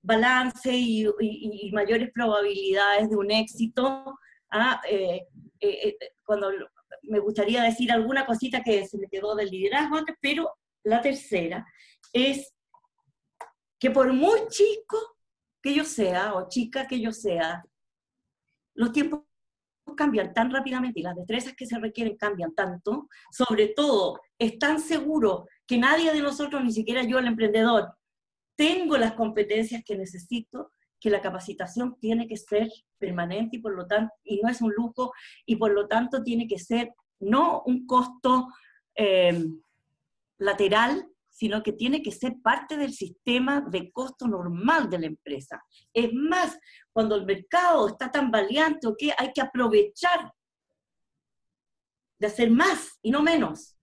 balance y mayores probabilidades de un éxito. Cuando me gustaría decir alguna cosita que se me quedó del liderazgo antes, pero la tercera, es que por muy chico que yo sea, o chica que yo sea, los tiempos cambian tan rápidamente y las destrezas que se requieren cambian tanto, sobre todo, es tan seguro que nadie de nosotros, ni siquiera yo el emprendedor, tengo las competencias que necesito, que la capacitación tiene que ser permanente y por lo tanto, y no es un lujo, y por lo tanto tiene que ser no un costo lateral, sino que tiene que ser parte del sistema de costo normal de la empresa. Es más, cuando el mercado está tan valiente, ¿okay? Hay que aprovechar de hacer más y no menos.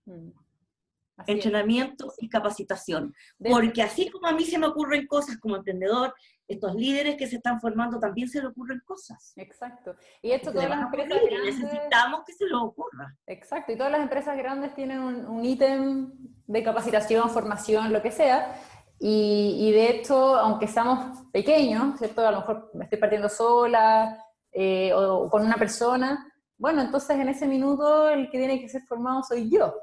Entrenamiento y capacitación. Porque así como a mí se me ocurren cosas como emprendedor, estos líderes que se están formando también se les ocurren cosas. Exacto. Y esto todas las empresas grandes... necesitamos que se les ocurra. Exacto. Y todas las empresas grandes tienen un ítem de capacitación, formación, lo que sea. Y de hecho, aunque seamos pequeños, ¿cierto? A lo mejor me estoy partiendo sola o con una persona. Bueno, entonces en ese minuto el que tiene que ser formado soy yo.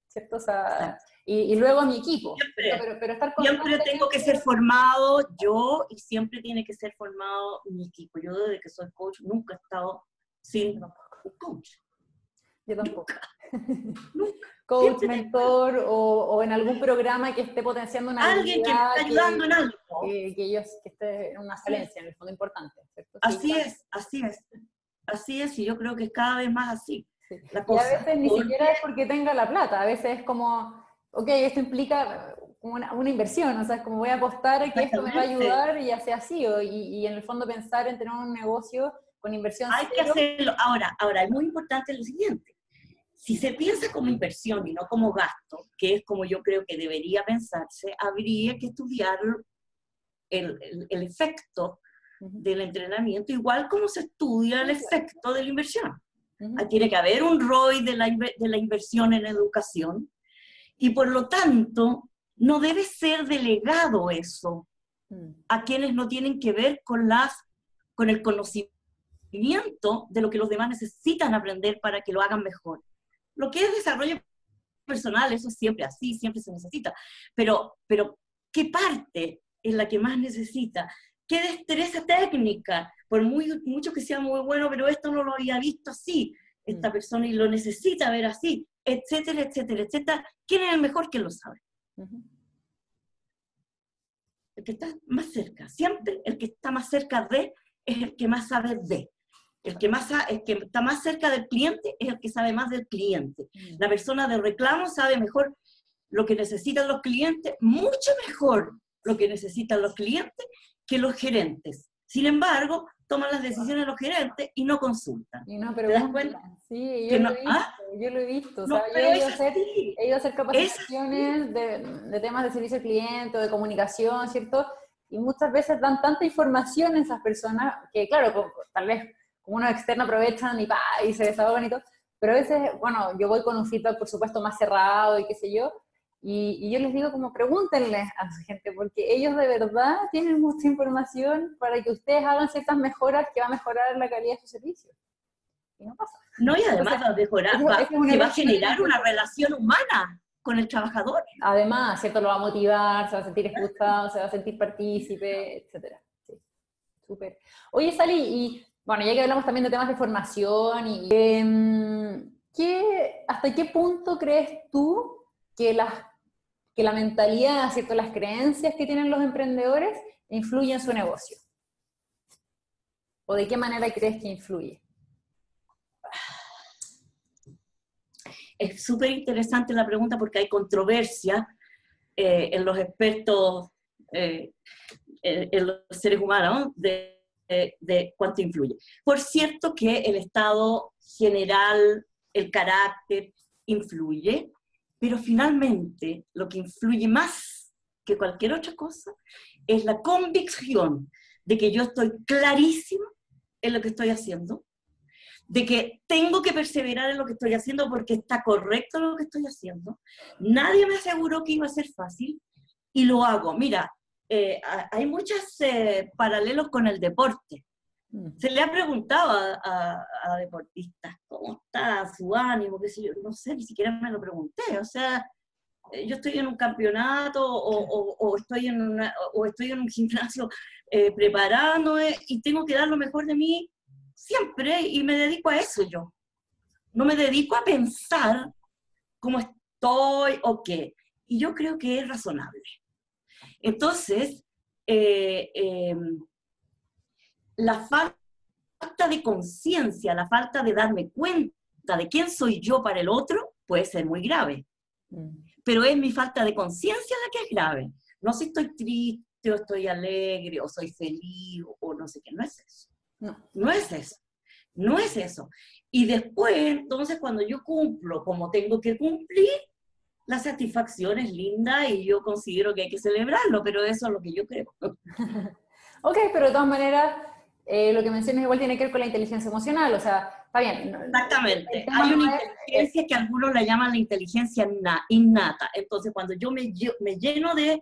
¿Cierto? O sea, y luego mi equipo. Pero estar siempre tengo que ser formado yo y siempre tiene que ser formado mi equipo. Yo desde que soy coach nunca he estado sin un coach. Yo tampoco. Nunca. Coach, mentor o en algún programa que esté potenciando una alguien que me está ayudando en algo. Que esté en una falencia, en el fondo importante. ¿Cierto? Así es. Así es, y yo creo que es cada vez más así. Sí. Y a veces ni siquiera es porque tenga la plata, a veces es como, ok, esto implica una inversión, o sea, es como voy a apostar a que esto me va a ayudar y ya sea así, y en el fondo pensar en tener un negocio con inversión hay cero. Que hacerlo. Ahora, es muy importante lo siguiente, si se piensa como inversión y no como gasto, que es como yo creo que debería pensarse, habría que estudiar el efecto del entrenamiento, igual como se estudia el efecto de la inversión. Tiene que haber un ROI de la inversión en educación y por lo tanto no debe ser delegado eso a quienes no tienen que ver con el conocimiento de lo que los demás necesitan aprender para que lo hagan mejor. Lo que es desarrollo personal, eso es siempre así, siempre se necesita, pero ¿qué parte es la que más necesita? ¿Qué destreza técnica? Por mucho que sea muy bueno, pero esto no lo había visto así, esta persona, y lo necesita ver así, etcétera, etcétera, etcétera. ¿Quién es el mejor? ¿Quién lo sabe? El que está más cerca. Siempre el que está más cerca de es el que más sabe de. El que está más cerca del cliente es el que sabe más del cliente. La persona de reclamo sabe mejor lo que necesitan los clientes, mucho mejor lo que necesitan los clientes que los gerentes. Sin embargo, toman las decisiones los gerentes y no consultan. Y no, pero ¿te das cuenta? Sí, yo lo he visto. O sea, yo he ido a hacer capacitaciones de temas de servicio al cliente o de comunicación, ¿cierto? Y muchas veces dan tanta información a esas personas que, claro, tal vez como unos externos aprovechan y se desahogan y todo, pero a veces, bueno, yo voy con un feedback, por supuesto, más cerrado y qué sé yo, y yo les digo como pregúntenle a su gente, porque ellos de verdad tienen mucha información para que ustedes hagan ciertas mejoras que va a mejorar la calidad de su servicio. Y no pasa. No, y además va a mejorar, que va a generar una relación humana con el trabajador. Además, ¿cierto? Lo va a motivar, se va a sentir escuchado, se va a sentir partícipe, etc. Sí, súper. Oye, Sally, y bueno, ya que hablamos también de temas de formación, ¿hasta qué punto crees tú que la mentalidad, ¿cierto? Las creencias que tienen los emprendedores influyen en su negocio? ¿O de qué manera crees que influye? Es súper interesante la pregunta porque hay controversia en los expertos, en los seres humanos, de cuánto influye. Por cierto que el estado general, el carácter, influye, pero finalmente lo que influye más que cualquier otra cosa es la convicción de que yo estoy clarísima en lo que estoy haciendo, de que tengo que perseverar en lo que estoy haciendo porque está correcto lo que estoy haciendo. Nadie me aseguró que iba a ser fácil y lo hago. Mira, hay muchos paralelos con el deporte. Se le ha preguntado a deportistas cómo está su ánimo, qué sé yo, no sé, ni siquiera me lo pregunté. O sea, yo estoy en un campeonato o estoy en un gimnasio preparándome y tengo que dar lo mejor de mí siempre y me dedico a eso yo. No me dedico a pensar cómo estoy o qué. Y yo creo que es razonable. Entonces, la falta de conciencia, la falta de darme cuenta de quién soy yo para el otro puede ser muy grave. Pero es mi falta de conciencia la que es grave. No si estoy triste o estoy alegre o soy feliz o no sé qué. No es eso. No es eso. No es eso. Y después, entonces, cuando yo cumplo como tengo que cumplir, la satisfacción es linda y yo considero que hay que celebrarlo, pero eso es lo que yo creo. Ok, pero de todas maneras, lo que mencionas igual tiene que ver con la inteligencia emocional, o sea, está bien. Exactamente. Hay una inteligencia que algunos la llaman la inteligencia innata. Entonces, cuando yo me lleno de...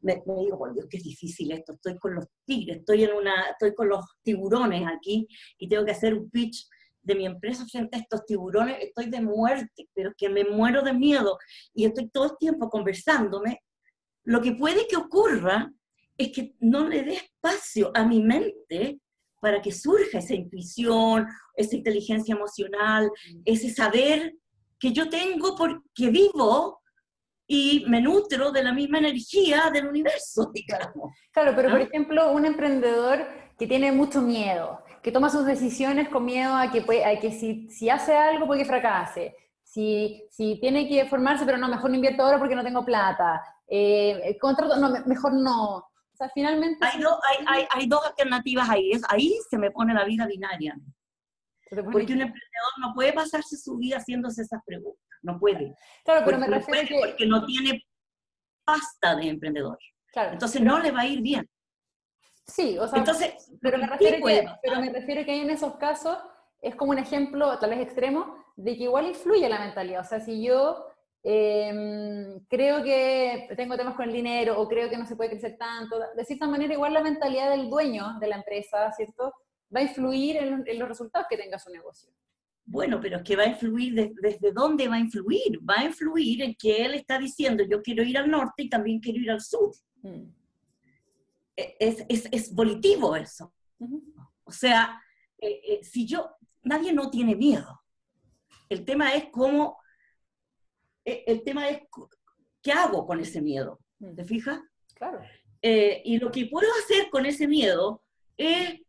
Me digo, por Dios, qué difícil esto, estoy con los tigres, estoy con los tiburones aquí y tengo que hacer un pitch de mi empresa frente a estos tiburones, estoy de muerte, pero es que me muero de miedo y estoy todo el tiempo conversándome. Lo que puede que ocurra es que no le dé espacio a mi mente para que surja esa intuición, esa inteligencia emocional, ese saber que yo tengo porque vivo y me nutro de la misma energía del universo, digamos. Claro, pero por ejemplo, un emprendedor que tiene mucho miedo, que toma sus decisiones con miedo a que si hace algo puede que fracase, si tiene que formarse, pero no, mejor no invierto ahora porque no tengo plata, el contrato, no, mejor no. O sea, finalmente... Hay dos alternativas ahí, ahí se me pone la vida binaria. Porque un emprendedor no puede pasarse su vida haciéndose esas preguntas, no puede. Claro, pero me refiero a que... Porque no tiene pasta de emprendedor. Claro, entonces no le va a ir bien. Sí, o sea, entonces, pero me refiero que en esos casos es como un ejemplo, tal vez extremo, de que igual influye la mentalidad. O sea, si yo creo que tengo temas con el dinero o creo que no se puede crecer tanto, de cierta manera igual la mentalidad del dueño de la empresa, ¿cierto?, va a influir en los resultados que tenga su negocio. Bueno, pero es que va a influir, ¿desde dónde va a influir? Va a influir en que él está diciendo, yo quiero ir al norte y también quiero ir al sur. Es volitivo eso. O sea, nadie no tiene miedo. El tema es ¿qué hago con ese miedo? ¿Te fijas? Claro. Y lo que puedo hacer con ese miedo es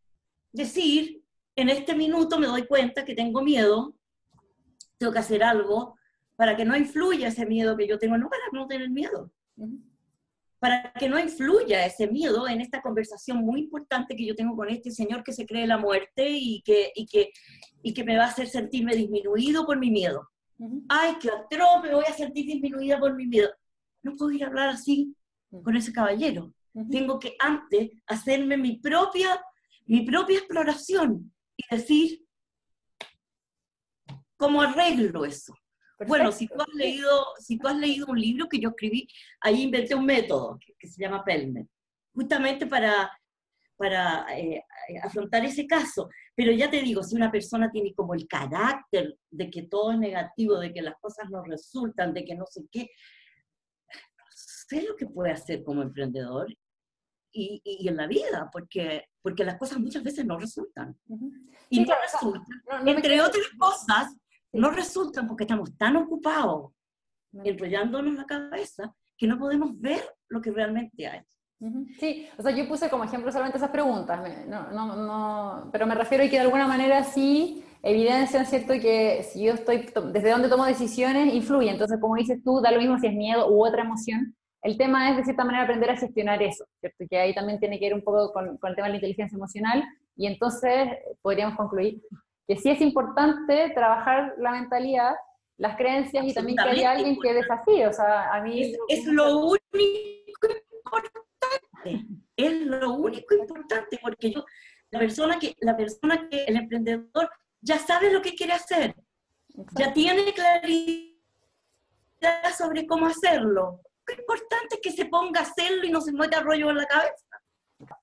decir, en este minuto me doy cuenta que tengo miedo, tengo que hacer algo para que no influya ese miedo que yo tengo, no para no tener miedo, para que no influya ese miedo en esta conversación muy importante que yo tengo con este señor que se cree la muerte y que me va a hacer sentirme disminuido por mi miedo. Ay, qué atroz, me voy a sentir disminuida por mi miedo. No puedo ir a hablar así con ese caballero. Tengo que antes hacerme mi propia exploración y decir, ¿cómo arreglo eso? Perfecto. Bueno, si tú has leído un libro que yo escribí, ahí inventé un método que se llama PELMET, justamente para afrontar ese caso. Pero ya te digo, si una persona tiene como el carácter de que todo es negativo, de que las cosas no resultan, de que no sé qué, no sé lo que puede hacer como emprendedor y en la vida, porque las cosas muchas veces no resultan. Y sí, no resultan. Entre otras cosas, no resultan porque estamos tan ocupados enrollándonos la cabeza que no podemos ver lo que realmente hay. Sí, o sea, yo puse como ejemplo solamente esas preguntas, pero me refiero a que de alguna manera sí evidencian, ¿cierto?, que si yo estoy, desde donde tomo decisiones, influye. Entonces, como dices tú, da lo mismo si es miedo u otra emoción. El tema es, de cierta manera, aprender a gestionar eso, ¿cierto? Que ahí también tiene que ver un poco con el tema de la inteligencia emocional, y entonces podríamos concluir que sí es importante trabajar la mentalidad, las creencias, y también que haya alguien que desafíe. O sea, a mí... Es lo único importante, es lo único importante, porque la persona que el emprendedor ya sabe lo que quiere hacer, ya tiene claridad sobre cómo hacerlo. Lo importante es que se ponga a hacerlo y no se meta rollo en la cabeza.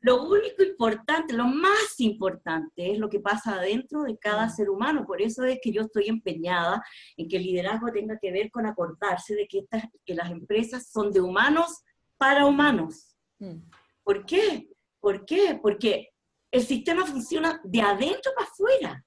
Lo único importante, lo más importante es lo que pasa adentro de cada ser humano. Por eso es que yo estoy empeñada en que el liderazgo tenga que ver con acordarse de que las empresas son de humanos para humanos. ¿Por qué? ¿Por qué? Porque el sistema funciona de adentro para afuera.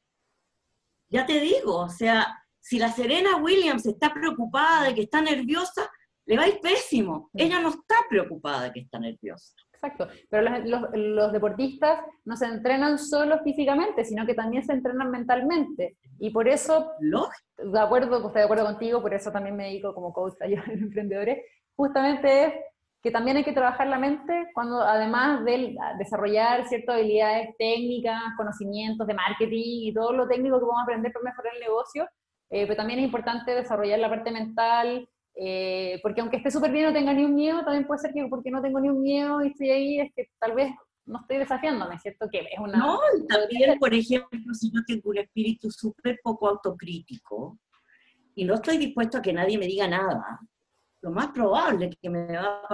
Ya te digo, o sea, si la Serena Williams está preocupada de que está nerviosa, le va a ir pésimo. Ella no está preocupada de que está nerviosa. Exacto, pero los deportistas no se entrenan solo físicamente, sino que también se entrenan mentalmente. Y por eso, estoy de acuerdo contigo, por eso también me dedico como coach a ayudar a los emprendedores, justamente es que también hay que trabajar la mente cuando, además de desarrollar ciertas habilidades técnicas, conocimientos de marketing y todo lo técnico que podemos aprender para mejorar el negocio, pero también es importante desarrollar la parte mental, porque aunque esté súper bien no tenga ni un miedo, también puede ser que porque no tengo ni un miedo y estoy ahí, es que tal vez no estoy desafiándome, ¿cierto? Que es una... No, y también, por ejemplo, si yo tengo un espíritu súper poco autocrítico y no estoy dispuesto a que nadie me diga nada, lo más probable que me va a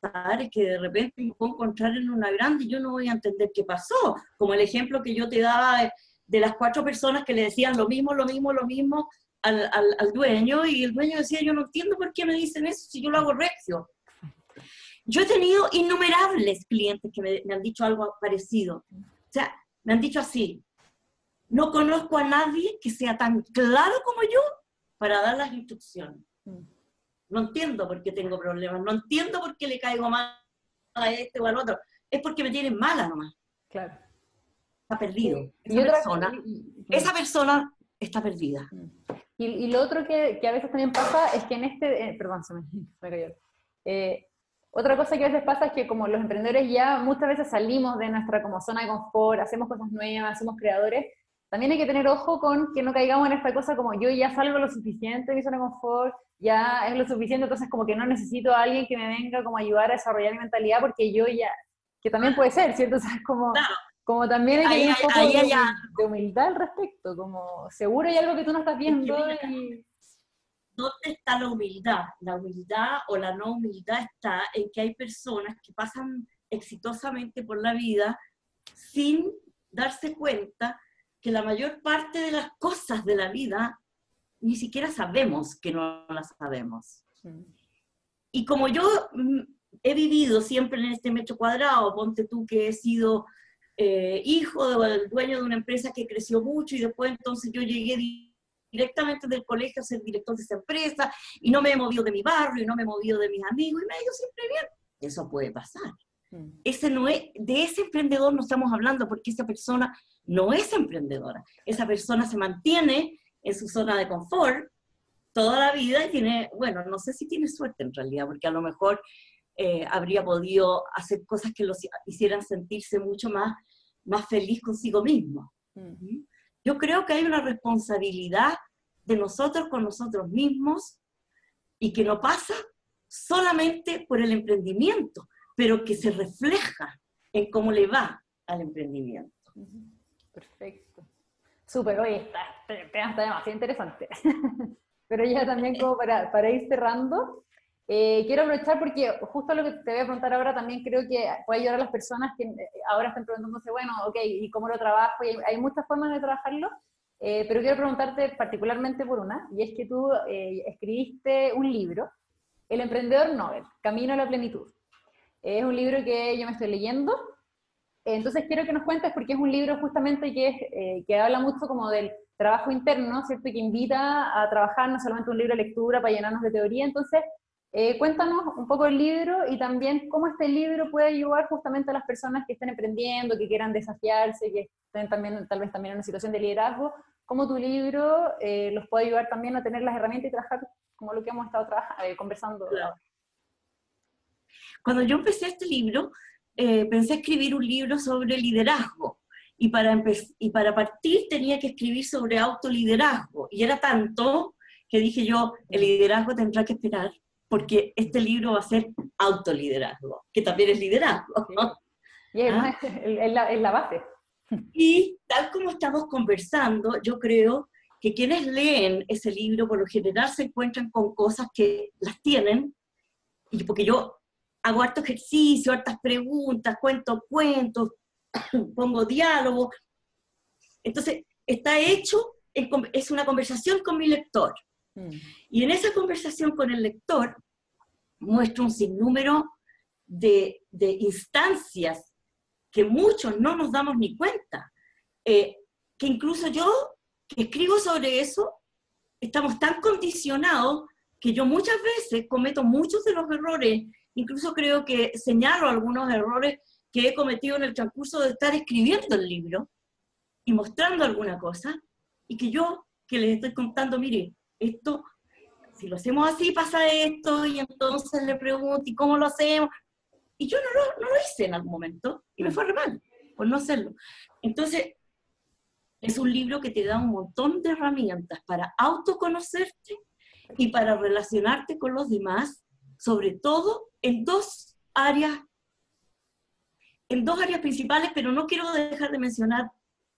pasar es que de repente me puedo encontrar en una grande y yo no voy a entender qué pasó, como el ejemplo que yo te daba de las 4 personas que le decían lo mismo al dueño, y el dueño decía, yo no entiendo por qué me dicen eso si yo lo hago regio. Yo he tenido innumerables clientes que me han dicho algo parecido. O sea, me han dicho así, no conozco a nadie que sea tan claro como yo para dar las instrucciones. No entiendo por qué tengo problemas, no entiendo por qué le caigo mal a este o al otro. Es porque me tienen mala nomás. Claro. Está perdido. Sí. Esa persona está perdida. Y lo otro que a veces también pasa es que en perdón, se me cayó. Otra cosa que a veces pasa es que como los emprendedores ya muchas veces salimos de nuestra como zona de confort, hacemos cosas nuevas, somos creadores, también hay que tener ojo con que no caigamos en esta cosa como yo ya salgo lo suficiente de mi zona de confort, ya es lo suficiente, entonces como que no necesito a alguien que me venga como a ayudar a desarrollar mi mentalidad porque yo ya, que también puede ser, ¿cierto? O sea, es como... Claro. Como también hay que tener un poco de humildad al respecto, como seguro hay algo que tú no estás viendo. ¿Dónde está la humildad? La humildad o la no humildad está en que hay personas que pasan exitosamente por la vida sin darse cuenta que la mayor parte de las cosas de la vida ni siquiera sabemos que no las sabemos. Y como yo he vivido siempre en este metro cuadrado, ponte tú que he sido... hijo del dueño de una empresa que creció mucho y después entonces yo llegué directamente del colegio a ser director de esa empresa y no me he movido de mi barrio y no me he movido de mis amigos y me ha ido siempre bien. Eso puede pasar. Ese no es, de ese emprendedor no estamos hablando porque esa persona no es emprendedora. Esa persona se mantiene en su zona de confort toda la vida y tiene, bueno, no sé si tiene suerte en realidad, porque a lo mejor habría podido hacer cosas que los hicieran sentirse mucho más feliz consigo mismo. Yo creo que hay una responsabilidad de nosotros con nosotros mismos y que no pasa solamente por el emprendimiento, pero que se refleja en cómo le va al emprendimiento. Perfecto. Súper, oye, está demasiado interesante. Pero ya también como para ir cerrando, quiero aprovechar porque justo lo que te voy a preguntar ahora también creo que puede ayudar a las personas que ahora están preguntándose, bueno, ok, ¿y cómo lo trabajo? Y hay muchas formas de trabajarlo, pero quiero preguntarte particularmente por una, y es que tú escribiste un libro, El Emprendedor Nobel, Camino a la Plenitud. Es un libro que yo me estoy leyendo, entonces quiero que nos cuentes porque es un libro justamente que habla mucho como del trabajo interno, ¿cierto? Y que invita a trabajar no solamente un libro de lectura para llenarnos de teoría, entonces... cuéntanos un poco el libro y también cómo este libro puede ayudar justamente a las personas que estén emprendiendo, que quieran desafiarse, que estén también, tal vez también en una situación de liderazgo, cómo tu libro los puede ayudar también a tener las herramientas y trabajar como lo que hemos estado conversando. Claro. Cuando yo empecé este libro, pensé escribir un libro sobre liderazgo y para partir tenía que escribir sobre autoliderazgo y era tanto que dije yo, el liderazgo tendrá que esperar porque este libro va a ser autoliderazgo, que también es liderazgo. Sí. Y es la base. Y tal como estamos conversando, yo creo que quienes leen ese libro por lo general se encuentran con cosas que las tienen, y porque yo hago harto ejercicio, hartas preguntas, cuento cuentos, pongo diálogo. Entonces, está hecho, es una conversación con mi lector. Y en esa conversación con el lector, muestro un sinnúmero de instancias que muchos no nos damos ni cuenta. Que incluso yo, que escribo sobre eso, estamos tan condicionados que yo muchas veces cometo muchos de los errores, incluso creo que señalo algunos errores que he cometido en el transcurso de estar escribiendo el libro y mostrando alguna cosa, y que yo, que les estoy contando, mire, esto, si lo hacemos así pasa esto, y entonces le pregunto, ¿y cómo lo hacemos? Y yo no lo hice en algún momento, y me fue re mal por no hacerlo. Entonces, es un libro que te da un montón de herramientas para autoconocerte y para relacionarte con los demás, sobre todo en dos áreas principales, pero no quiero dejar de mencionar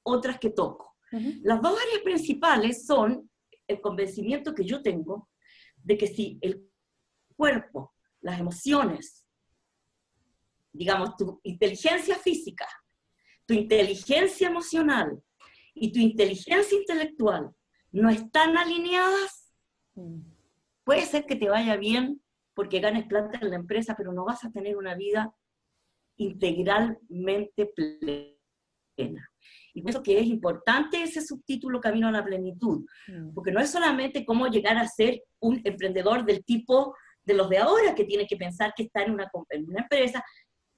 otras que toco. Las dos áreas principales son el convencimiento que yo tengo de que si el cuerpo, las emociones, digamos, tu inteligencia física, tu inteligencia emocional y tu inteligencia intelectual no están alineadas, puede ser que te vaya bien porque ganes plata en la empresa, pero no vas a tener una vida integralmente plena. Y por eso que es importante ese subtítulo Camino a la Plenitud, porque no es solamente cómo llegar a ser un emprendedor del tipo de los de ahora, que tiene que pensar que está en una empresa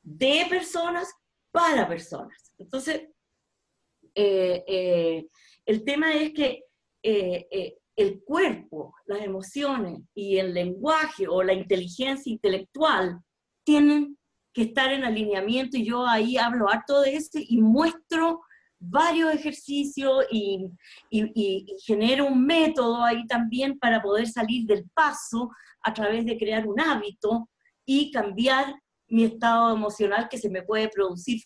de personas para personas. Entonces, el tema es que el cuerpo, las emociones y el lenguaje o la inteligencia intelectual tienen que estar en alineamiento, y yo ahí hablo harto de eso y muestro varios ejercicios y genero un método ahí también para poder salir del paso a través de crear un hábito y cambiar mi estado emocional que se me puede producir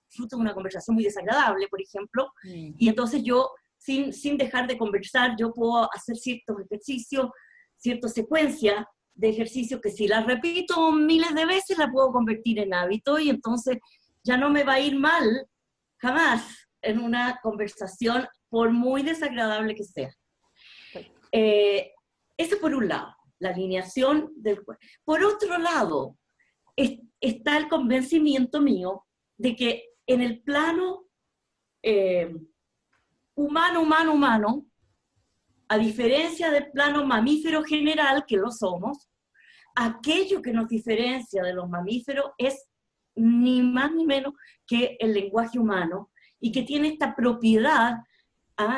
fruto de una conversación muy desagradable, por ejemplo, y entonces yo, sin dejar de conversar, yo puedo hacer ciertos ejercicios, ciertas secuencias de ejercicios que si las repito miles de veces, las puedo convertir en hábito, y entonces ya no me va a ir mal jamás en una conversación, por muy desagradable que sea. Eso por un lado, la alineación del cuerpo. Por otro lado, está el convencimiento mío de que en el plano humano, a diferencia del plano mamífero general, que lo somos, aquello que nos diferencia de los mamíferos es ni más ni menos que el lenguaje humano, y que tiene esta propiedad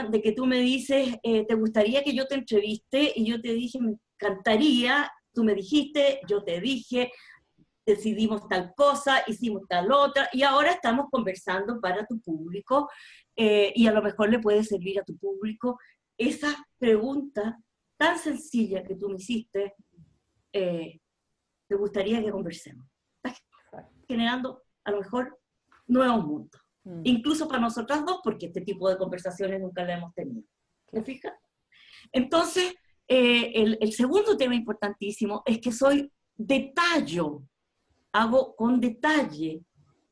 de que tú me dices, ¿te gustaría que yo te entreviste? Y yo te dije, me encantaría, tú me dijiste, yo te dije, decidimos tal cosa, hicimos tal otra, y ahora estamos conversando para tu público, y a lo mejor le puede servir a tu público esa pregunta tan sencilla que tú me hiciste, te gustaría que conversemos. Estás generando a lo mejor nuevos mundos, incluso para nosotras dos, porque este tipo de conversaciones nunca la hemos tenido. ¿Te fijas? Entonces, el segundo tema importantísimo es que soy detallo, hago con detalle,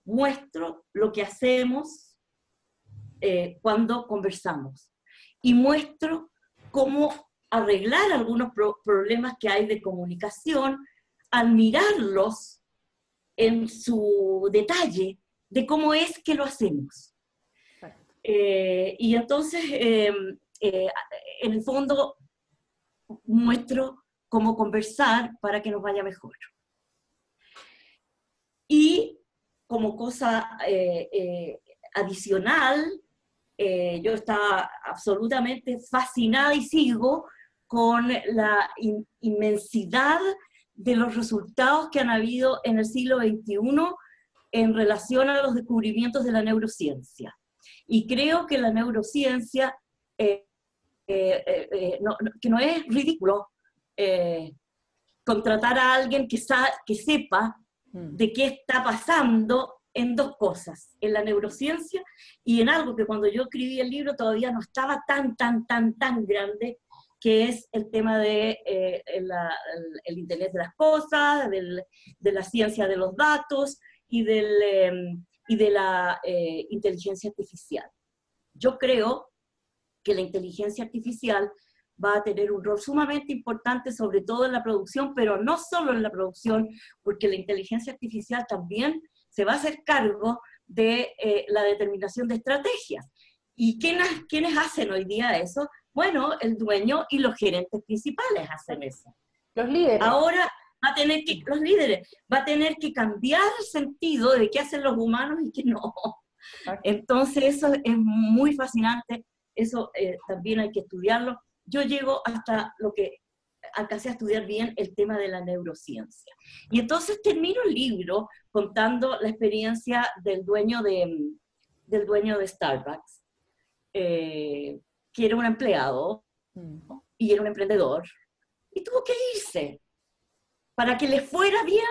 muestro lo que hacemos cuando conversamos, y muestro cómo arreglar algunos problemas que hay de comunicación al mirarlos en su detalle de cómo es que lo hacemos. Y entonces, en el fondo, muestro cómo conversar para que nos vaya mejor. Y como cosa adicional, yo estaba absolutamente fascinada y sigo con la inmensidad de los resultados que han habido en el siglo XXI en relación a los descubrimientos de la neurociencia. Y creo que la neurociencia, que no es ridículo contratar a alguien que sepa de qué está pasando en dos cosas, en la neurociencia y en algo que cuando yo escribí el libro todavía no estaba tan grande, que es el tema de el Internet de las cosas, de la ciencia de los datos y de la inteligencia artificial. Yo creo que la inteligencia artificial va a tener un rol sumamente importante, sobre todo en la producción, pero no solo en la producción, porque la inteligencia artificial también se va a hacer cargo de la determinación de estrategias. ¿Y quiénes hacen hoy día eso? Bueno, el dueño y los gerentes principales hacen eso. Los líderes. Ahora los líderes, va a tener que cambiar el sentido de qué hacen los humanos y qué no. Entonces eso es muy fascinante, eso también hay que estudiarlo. Yo llego hasta lo que alcancé a estudiar bien, el tema de la neurociencia. Y entonces termino el libro contando la experiencia del dueño de Starbucks, que era un empleado y era un emprendedor, y tuvo que irse. Para que le fuera bien,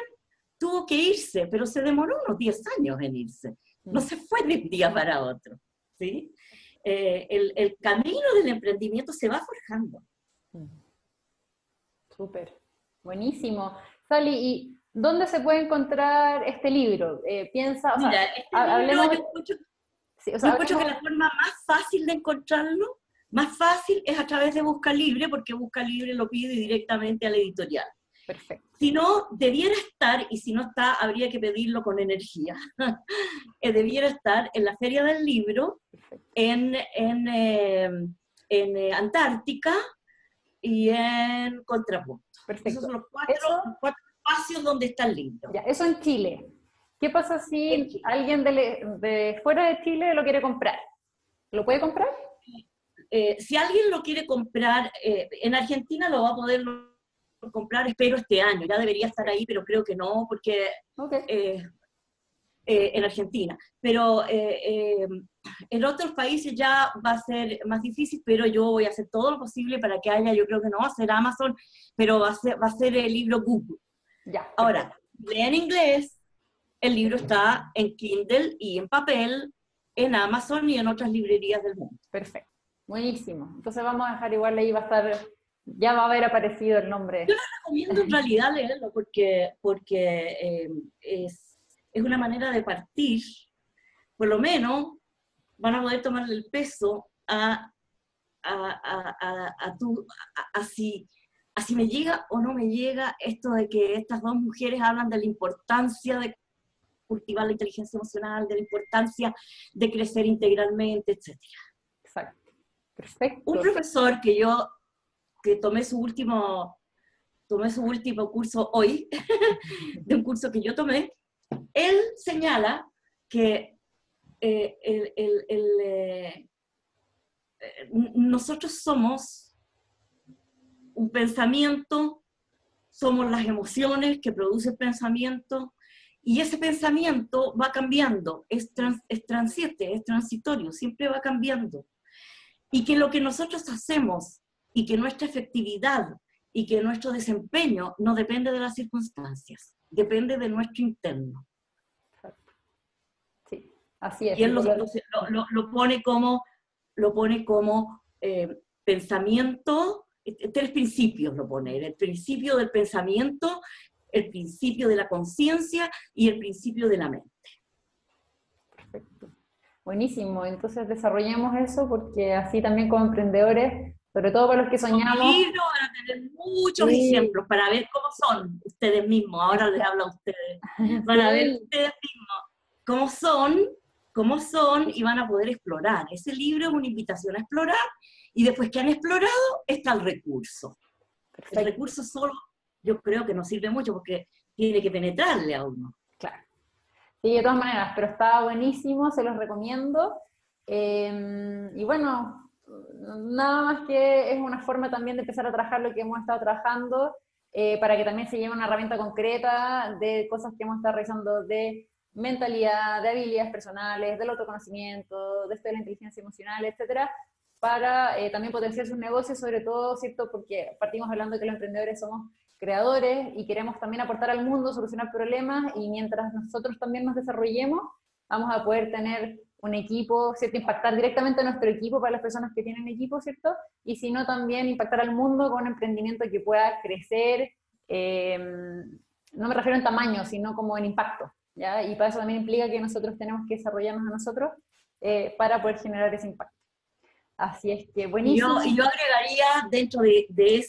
tuvo que irse, pero se demoró unos 10 años en irse. No se fue de un día para otro, ¿sí? El camino del emprendimiento se va forjando. Súper, buenísimo. Sally, ¿y dónde se puede encontrar este libro? Piensa, o sea, Mira, hablemos... yo escucho que la forma más fácil de encontrarlo, más fácil, es a través de Busca Libre, porque Busca Libre lo pide directamente a la editorial. Perfecto. Si no, debiera estar, y si no está, habría que pedirlo con energía. Debiera estar en la Feria del Libro, en Antártica y en Contrapunto. Perfecto. Esos son los cuatro espacios donde está el libro. Ya, eso en Chile. ¿Qué pasa si alguien de fuera de Chile lo quiere comprar? ¿Lo puede comprar? Si alguien lo quiere comprar, en Argentina lo va a poder comprar, espero, este año. Ya debería estar ahí, pero creo que no, porque en Argentina. Pero en otros países ya va a ser más difícil, pero yo voy a hacer todo lo posible para que haya, yo creo que no va a ser Amazon, pero va a ser el libro Google. Ya. Ahora, en inglés, el libro está en Kindle y en papel, en Amazon y en otras librerías del mundo. Perfecto. Buenísimo. Entonces vamos a dejar igual ahí, va a estar, ya va a haber aparecido el nombre. Yo les recomiendo en realidad leerlo porque es una manera de partir, por lo menos van a poder tomarle el peso a si me llega o no me llega esto de que estas dos mujeres hablan de la importancia de cultivar la inteligencia emocional, de la importancia de crecer integralmente, etc. Exacto. Perfecto. Un profesor que tomé su último curso hoy, de un curso que yo tomé, él señala que nosotros somos un pensamiento, somos las emociones que produce el pensamiento, y ese pensamiento va cambiando, es transiente, es transitorio, siempre va cambiando. Y que lo que nosotros hacemos, y que nuestra efectividad, y que nuestro desempeño no depende de las circunstancias, depende de nuestro interno. Sí, así es. Y él lo pone como pensamiento, 3 principios lo pone: el principio del pensamiento, el principio de la conciencia y el principio de la mente. Perfecto. Buenísimo, entonces desarrollemos eso porque así también como emprendedores, sobre todo para los que soñamos... En mi libro van a tener muchos ejemplos para ver cómo son ustedes mismos, ahora les hablo a ustedes, van a ver ustedes mismos cómo son y van a poder explorar. Ese libro es una invitación a explorar y después que han explorado está el recurso. Perfecto. El recurso solo yo creo que no sirve mucho porque tiene que penetrarle a uno. Claro. Sí, de todas maneras, pero está buenísimo, se los recomiendo. Y bueno, nada más que es una forma también de empezar a trabajar lo que hemos estado trabajando, para que también se lleve una herramienta concreta de cosas que hemos estado realizando de mentalidad, de habilidades personales, del autoconocimiento, de esto de la inteligencia emocional, etcétera, para también potenciar sus negocios, sobre todo, ¿cierto? Porque partimos hablando de que los emprendedores somos creadores y queremos también aportar al mundo, solucionar problemas, y mientras nosotros también nos desarrollemos, vamos a poder tener un equipo, ¿cierto? Impactar directamente a nuestro equipo para las personas que tienen equipo, ¿cierto? Y si no, también impactar al mundo con un emprendimiento que pueda crecer, no me refiero en tamaño, sino como en impacto, ¿ya? Y para eso también implica que nosotros tenemos que desarrollarnos a nosotros para poder generar ese impacto. Así es que buenísimo. Y yo agregaría dentro de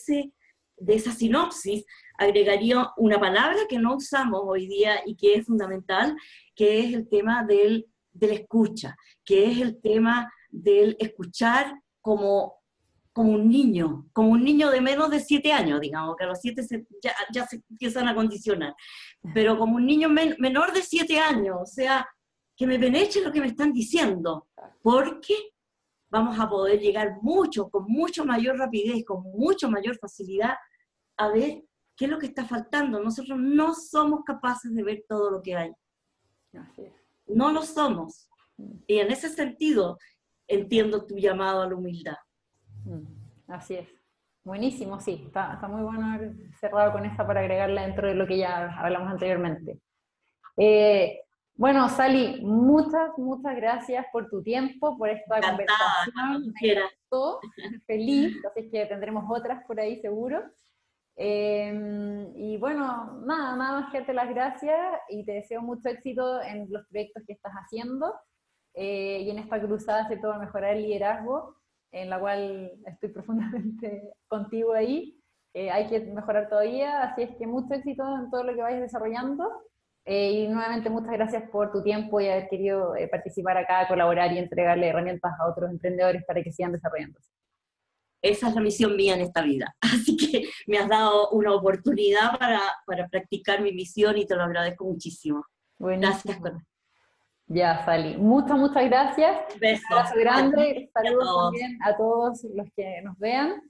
esa sinopsis, agregaría una palabra que no usamos hoy día y que es fundamental, que es el tema del escucha, que es el tema del escuchar como un niño de menos de 7 años, digamos, que a los 7 ya se empiezan a condicionar, pero como un niño menor de 7 años, o sea, que me penetre lo que me están diciendo, porque vamos a poder llegar con mucho mayor rapidez, con mucho mayor facilidad, a ver qué es lo que está faltando. Nosotros no somos capaces de ver todo lo que hay. Así es. No lo somos. Y en ese sentido, entiendo tu llamado a la humildad. Así es. Buenísimo, sí. Está muy bueno haber cerrado con esa para agregarla dentro de lo que ya hablamos anteriormente. Bueno, Sally, muchas gracias por tu tiempo, por esta conversación. Me encantó, feliz, así que tendremos otras por ahí seguro. Y bueno, nada más que darte las gracias y te deseo mucho éxito en los proyectos que estás haciendo y en esta cruzada, ¿cierto?, para mejorar el liderazgo, en la cual estoy profundamente contigo ahí. Hay que mejorar todavía, así es que mucho éxito en todo lo que vayas desarrollando. Y nuevamente muchas gracias por tu tiempo y haber querido participar acá, colaborar y entregarle herramientas a otros emprendedores para que sigan desarrollándose. Esa es la misión mía en esta vida. Así que me has dado una oportunidad para practicar mi misión y te lo agradezco muchísimo. Buenísimo. Gracias, Connie. Ya, Sally. Muchas gracias. Besos. Un abrazo grande. Saludos también a todos los que nos vean.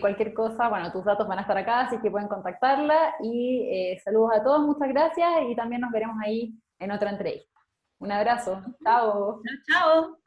Cualquier cosa, bueno, tus datos van a estar acá, así que pueden contactarla. Y saludos a todos, muchas gracias. Y también nos veremos ahí en otra entrevista. Un abrazo. Chao. Chao.